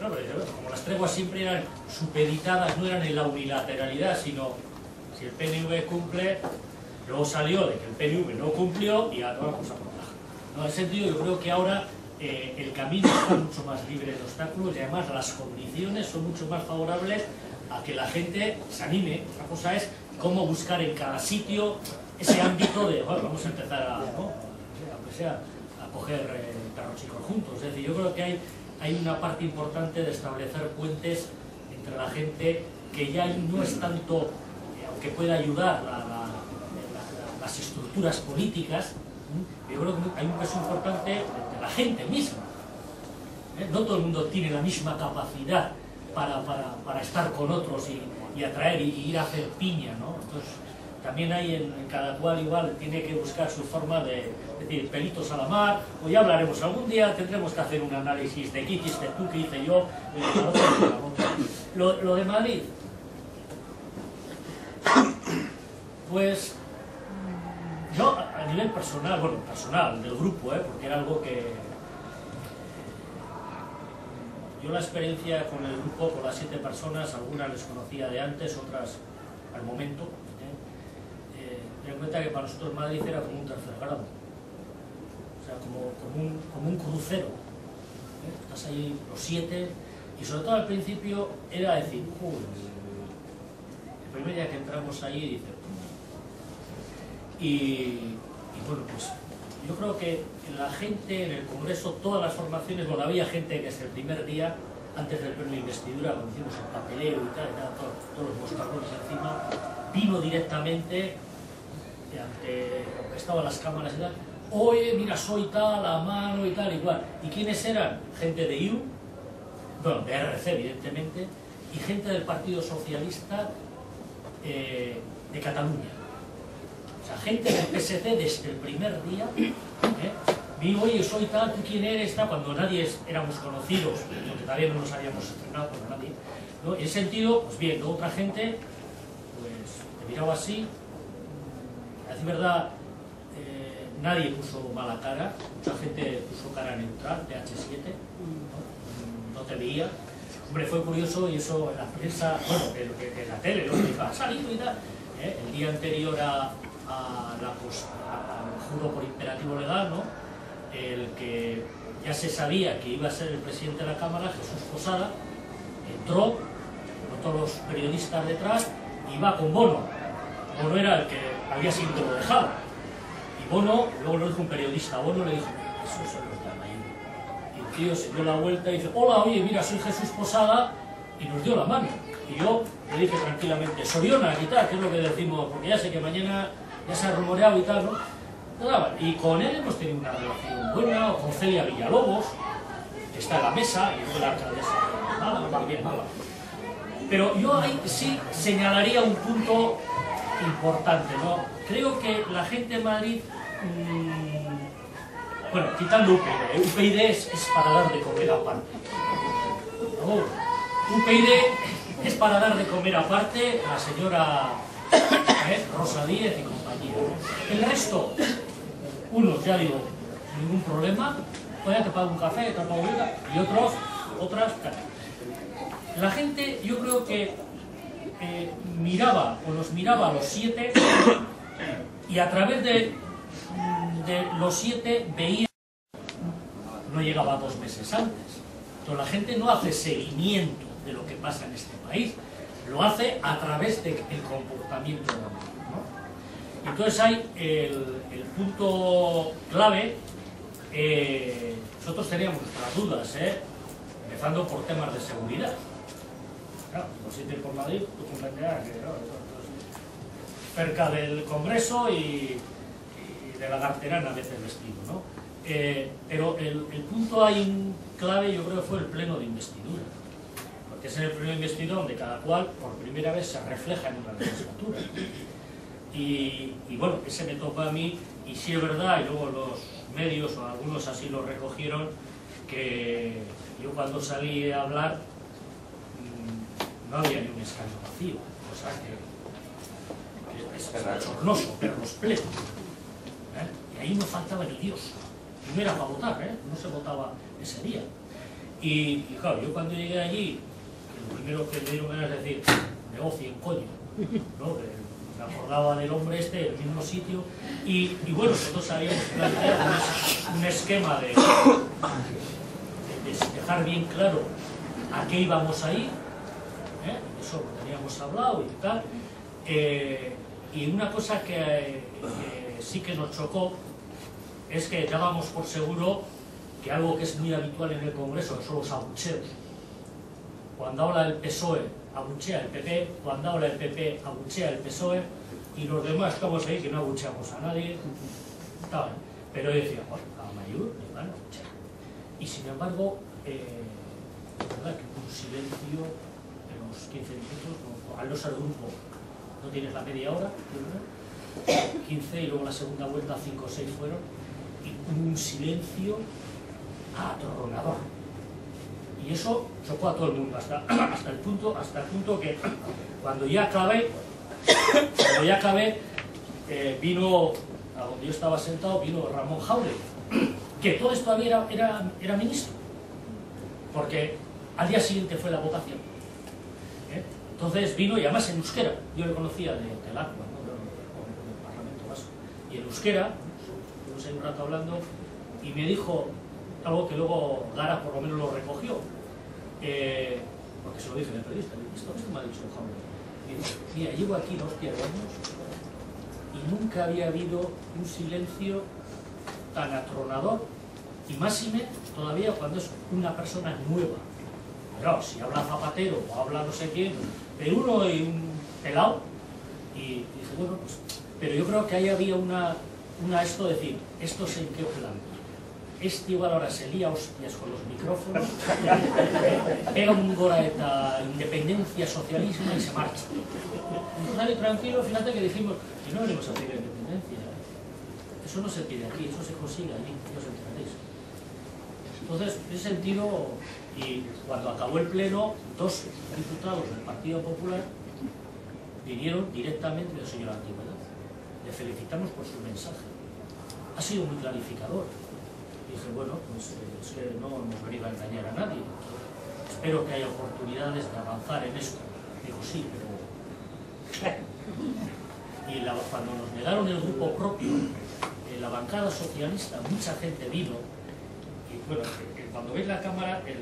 como las treguas siempre eran supeditadas, no eran en la unilateralidad, sino si el PNV cumple, luego salió de que el PNV no cumplió y ahora vamos a probar. En ese sentido, yo creo que ahora el camino está mucho más libre de obstáculos y además las condiciones son mucho más favorables a que la gente se anime. Otra cosa es cómo buscar en cada sitio ese ámbito de, bueno, vamos a empezar a, ¿no? Aunque sea, a coger perros chicos juntos. Es decir, yo creo que hay una parte importante de establecer puentes entre la gente que ya no es tanto, aunque pueda ayudar las estructuras políticas, yo creo que hay un peso importante de la gente misma. No todo el mundo tiene la misma capacidad para estar con otros y atraer y ir a hacer piña, ¿no? Entonces, también hay en cada cual igual tiene que buscar su forma de decir, pelitos a la mar, o ya hablaremos algún día, tendremos que hacer un análisis de qué hiciste tú, qué hice yo, lo de Madrid. Pues yo a nivel personal, bueno, personal, del grupo, porque era algo que... Yo la experiencia con el grupo, con las 7 personas, algunas les conocía de antes, otras al momento. Ten en cuenta que para nosotros Madrid era como un tercer grado. O sea, como un crucero. Estás ahí los 7, y sobre todo al principio era decir, el primer día que entramos ahí, dice, y bueno, pues yo creo que la gente en el Congreso, todas las formaciones, bueno, había gente que desde el primer día, antes del pleno de investidura, cuando hicimos el papeleo y tal, todos los moscarrones encima, vino directamente, ante lo que estaban las cámaras y tal, oye, mira, soy tal, a mano y tal, igual. ¿Y quiénes eran? Gente de IU, bueno, de RC, evidentemente, y gente del Partido Socialista de Cataluña. O sea, gente del PSC desde el primer día, digo, oye, soy tal, ¿tú quién eres? Tal, cuando nadie éramos conocidos, porque todavía no nos habíamos estrenado por nadie, ¿no? En ese sentido, pues bien, luego otra gente, pues, me miraba así, a decir verdad, nadie puso mala cara, mucha gente puso cara neutral, de H7, no te veía. Hombre, fue curioso y eso en la prensa, bueno, que en la tele, lo que dijo, ha salido y tal, el día anterior al juro por imperativo legal, ¿no? El que ya se sabía que iba a ser el presidente de la Cámara, Jesús Posada, entró, con todos los periodistas detrás, y va con Bono. Bono era el que al día siguiente lo dejaba. Y Bono, luego lo dijo un periodista, Bono le dijo, eso se los llama ahí. Y el tío se dio la vuelta y dice, hola, oye, mira, soy Jesús Posada, y nos dio la mano. Y yo le dije tranquilamente, Soriona y tal, que es lo que decimos, porque ya sé que mañana ya se ha rumoreado y tal, ¿no? Y con él hemos tenido una relación buena, con Celia Villalobos, que está en la mesa, y fue la alcaldesa de Málaga, muy bien, Málaga. Pero yo ahí sí señalaría un punto importante, ¿no? Creo que la gente de Madrid, bueno, quitando UPyD es para dar de comer aparte. ¿No? UPyD es para dar de comer aparte la señora Rosa Díez y compañía, ¿no? El resto, unos, ya digo, ningún problema, todavía te pago un café, te pago una, y otras, la gente, yo creo que nos miraba a los 7 y a través de los 7 veía, no llegaba 2 meses antes. Entonces la gente no hace seguimiento de lo que pasa en este país, lo hace a través del comportamiento de la gente, ¿no? Entonces hay el punto clave, nosotros teníamos nuestras dudas, empezando por temas de seguridad. Claro, los 7 por Madrid, tú comprenderás que cerca del Congreso y de la Garterana a veces vestido, ¿no? Pero el punto ahí clave yo creo que fue el pleno de investidura, porque es en el pleno de investidura donde cada cual por primera vez se refleja en una legislatura. Y bueno, ese me tocó a mí, y sí es verdad, y luego los medios o algunos así lo recogieron, que yo cuando salí a hablar no había ni un escaño vacío, o sea que es bochornoso ver los plenos, y ahí no faltaba ni Dios, y no era para votar, no se votaba ese día. Y claro, yo cuando llegué allí, lo primero que me dieron ganas de decir, negocien, coño, ¿no? Me acordaba del hombre este, el mismo sitio, y bueno, nosotros habíamos planteado un esquema de dejar bien claro a qué íbamos a ir, eso lo teníamos hablado y tal, y una cosa que sí que nos chocó es que dábamos por seguro que algo que es muy habitual en el Congreso, que son los abucheos. Cuando habla el PSOE, abuchea el PP, cuando habla el PP, abuchea el PSOE, y los demás estamos ahí que no abucheamos a nadie. Pero yo decía, bueno, a Mayur le van a abuchear. Y sin embargo, es verdad que hubo un silencio de los 15 minutos, al no ser grupo, no tienes la media hora, 15 y luego la segunda vuelta 5 o 6 fueron, y un silencio atronador. Y eso chocó a todo el mundo, hasta el punto que cuando ya acabé, vino, a donde yo estaba sentado, vino Ramón Jáuregui, que todo esto todavía era ministro, porque al día siguiente fue la votación. Entonces vino, y además en euskera, yo le conocía del ACUA, ¿no? del Parlamento Vasco, y en euskera, estuvimos ahí un rato hablando, y me dijo algo que luego Gara por lo menos lo recogió, porque se lo dije en el periodista, esto me ha dicho Jáuregui. Mira, llevo aquí 2 años y nunca había habido un silencio tan atronador, y máxime todavía cuando es una persona nueva. Claro, si habla Zapatero o habla no sé quién, de uno y un pelado, y dice, bueno, pues... Pero yo creo que ahí había una esto de decir, ¿esto es en qué plan? Este igual ahora se lía hostias con los micrófonos, pega un goraeta independencia, socialismo y se marcha. Y sale tranquilo, fíjate que dijimos, que no venimos a pedir independencia. Eso no se pide aquí, eso se consigue allí, no os enteráis. Entonces, en ese sentido, y cuando acabó el pleno, 2 diputados del Partido Popular vinieron directamente del señor Antigüedad. Le felicitamos por su mensaje. Ha sido muy clarificador. Y dije, bueno, pues es que no hemos venido a engañar a nadie. Espero que haya oportunidades de avanzar en esto. Digo, sí, pero... Y cuando nos negaron el grupo propio, en la bancada socialista, mucha gente vino. Y bueno, cuando veis la cámara, el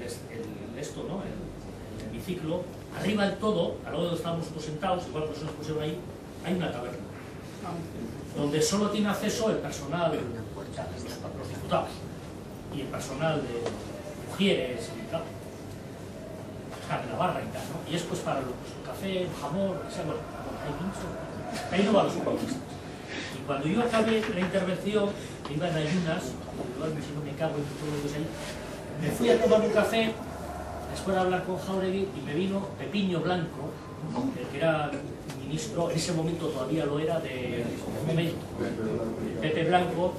hemiciclo, arriba del todo, al lado donde estábamos nosotros sentados, igual que nos pusieron ahí, hay una taberna, donde solo tiene acceso el personal, o sea, los diputados, y el personal de mujeres y tal, de la barra y tal, ¿no? Y es pues para los café, jamón, o sea, bueno, ahí no van los comunistas. Y cuando yo acabé la intervención, iba en ayunas, igual si no me cago en todos los ahí, me fui a tomar un café, después de hablar con Jáuregui, y me vino Pepiño Blanco, el que era ministro, en ese momento todavía lo era, de Fomento, Pepe Blanco,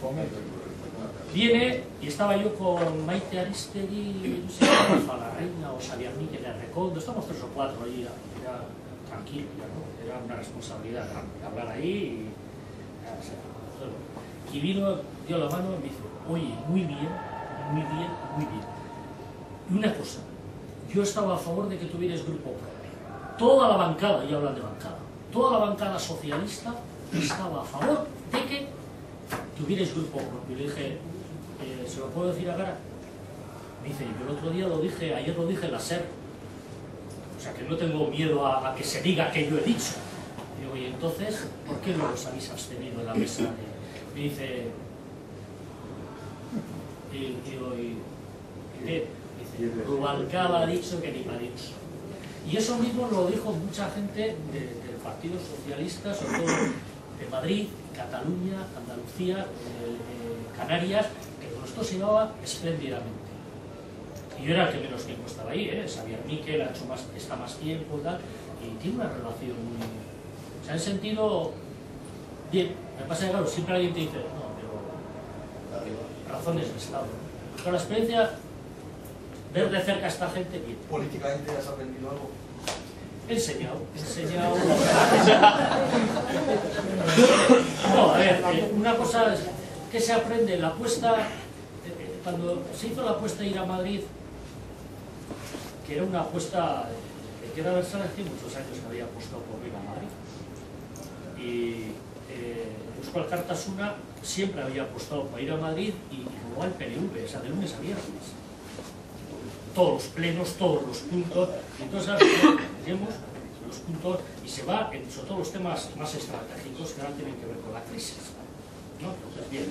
viene, y estaba yo con Maite Aristegui, no sé, Rafa la Reina o Xavier Miquel de Recondo, estamos 3 o 4 allí, era tranquilo, ¿no? Era una responsabilidad hablar ahí, y vino, dio la mano y me dice, oye, muy bien, muy bien, muy bien. Y una cosa, yo estaba a favor de que tuvierais grupo propio. Toda la bancada, y hablan de bancada, toda la bancada socialista estaba a favor de que tuvierais grupo propio. Y le dije, ¿se lo puedo decir a cara? Me dice, yo el otro día lo dije, ayer lo dije en la SER. O sea que no tengo miedo a que se diga que yo he dicho. Y digo, y entonces, ¿por qué no os habéis abstenido en la mesa? Me dice, Rubalcaba ha dicho que ni para Dios. Y eso mismo lo dijo mucha gente del Partido Socialista, sobre todo de Madrid, Cataluña, Andalucía, Canarias, que con esto se llevaba espléndidamente. Y yo era el que menos tiempo estaba ahí, Xavier Miquel está más tiempo, tal, y tiene una relación muy... O sea, en sentido, bien, me pasa que claro, siempre alguien te dice, no, pero razones de Estado. Con la experiencia, ver de cerca a esta gente, bien. ¿Políticamente has aprendido algo? He enseñado. No, a ver, una cosa es que se aprende, la apuesta, cuando se hizo la apuesta de ir a Madrid, que era una apuesta, que era Versalles, que muchos años había apostado por ir a Madrid. Y Euskal Alkartasuna siempre había apostado por ir a Madrid y luego al PNV, o sea, de lunes a viernes. Todos los plenos, todos los puntos, y entonces ahora tenemos los puntos y se va sobre todo los temas más estratégicos que ahora tienen que ver con la crisis, ¿no? Entonces, bien.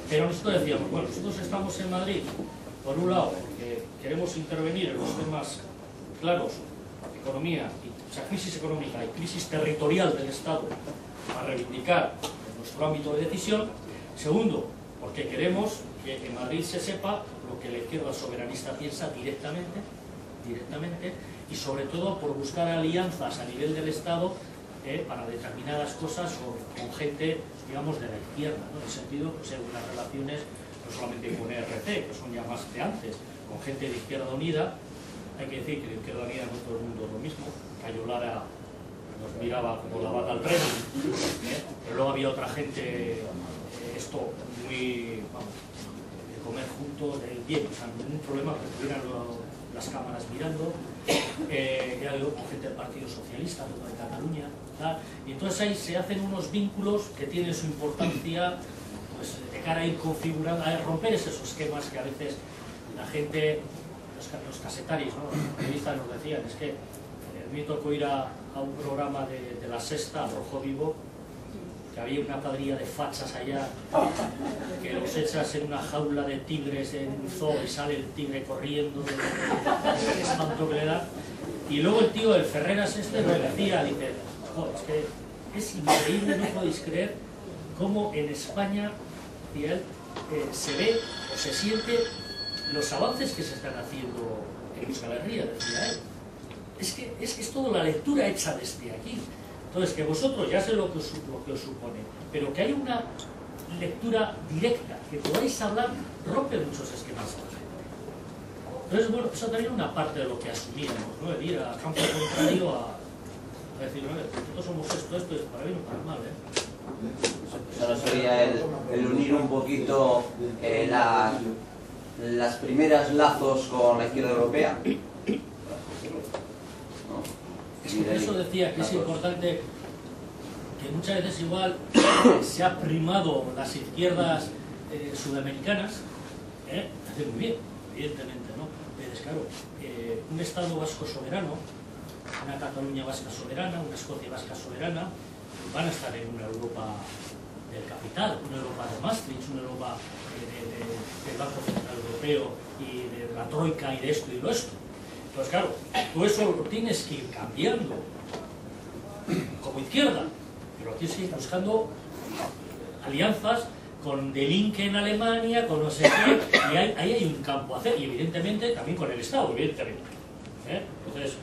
Pero nosotros decíamos, bueno, nosotros estamos en Madrid, por un lado, porque queremos intervenir en los temas claros, economía, o sea, crisis económica y crisis territorial del Estado, para reivindicar nuestro ámbito de decisión. Segundo, porque queremos que en Madrid se sepa lo que la izquierda soberanista piensa directamente, y sobre todo por buscar alianzas a nivel del Estado para determinadas cosas con gente, digamos, de la izquierda, ¿no? En el sentido, pues, unas relaciones no solamente con ERC, que son ya más de antes, con gente de Izquierda Unida. Hay que decir que de Izquierda Unida no todo el mundo es lo mismo. Cayo Lara nos miraba como la vaca al tren, pero luego había otra gente, esto muy, vamos, de comer juntos, bien, o sea, ningún problema, que estuvieran las cámaras mirando. Era gente del Partido Socialista, de Cataluña, tal. Y entonces ahí se hacen unos vínculos que tienen su importancia, pues, de cara a ir configurando, a romper esos esquemas que a veces la gente, los casetarios, ¿no? Los periodistas nos decían, es que me tocó ir a un programa de La Sexta, Rojo Vivo, que había una cuadrilla de fachas allá, que los echas en una jaula de tigres en un zoo y sale el tigre corriendo, el espanto que le da. Y luego el tío, el Ferreras me decía, dice, joder, es que es increíble, no podéis creer cómo en España, y él, se ve o se siente los avances que se están haciendo en Euskal Herria, decía él. Es toda la lectura hecha desde aquí. Entonces, que vosotros, ya sé lo que os supone, pero que haya una lectura directa, que podáis hablar, rompe muchos esquemas a la gente. Entonces, bueno, eso también es una parte de lo que asumíamos, ¿no? De ir a campo contrario a decir, no, nosotros somos esto es para bien o para mal, Eso no sería el unir un poquito las primeras lazos con la izquierda europea. Es que por eso decía que es importante que muchas veces igual se ha primado las izquierdas sudamericanas, hace muy bien, evidentemente, ¿no? Pero es claro, un Estado vasco soberano, una Cataluña vasca soberana, una Escocia vasca soberana, van a estar en una Europa del capital, una Europa de Maastricht, una Europa del Banco Central Europeo y de la Troika y de esto y lo esto. Pues claro, tú eso lo tienes que ir cambiando como izquierda, pero tienes que ir buscando alianzas con De Linke en Alemania, con no sé qué, y ahí hay un campo a hacer, y evidentemente también con el Estado, evidentemente. Entonces,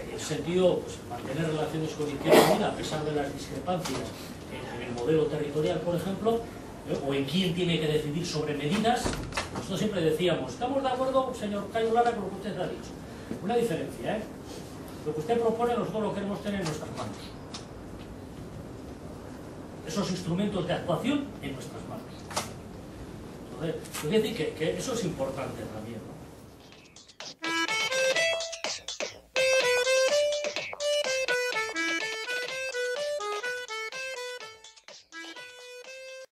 en ese sentido, pues, mantener relaciones con Izquierda Unida, a pesar de las discrepancias en el modelo territorial, por ejemplo, o en quién tiene que decidir sobre medidas. Nosotros siempre decíamos, estamos de acuerdo, señor Cayo Lara, con lo que usted ha dicho. Una diferencia, lo que usted propone nosotros lo queremos tener en nuestras manos. Esos instrumentos de actuación en nuestras manos. Entonces, quiero decir que eso es importante también.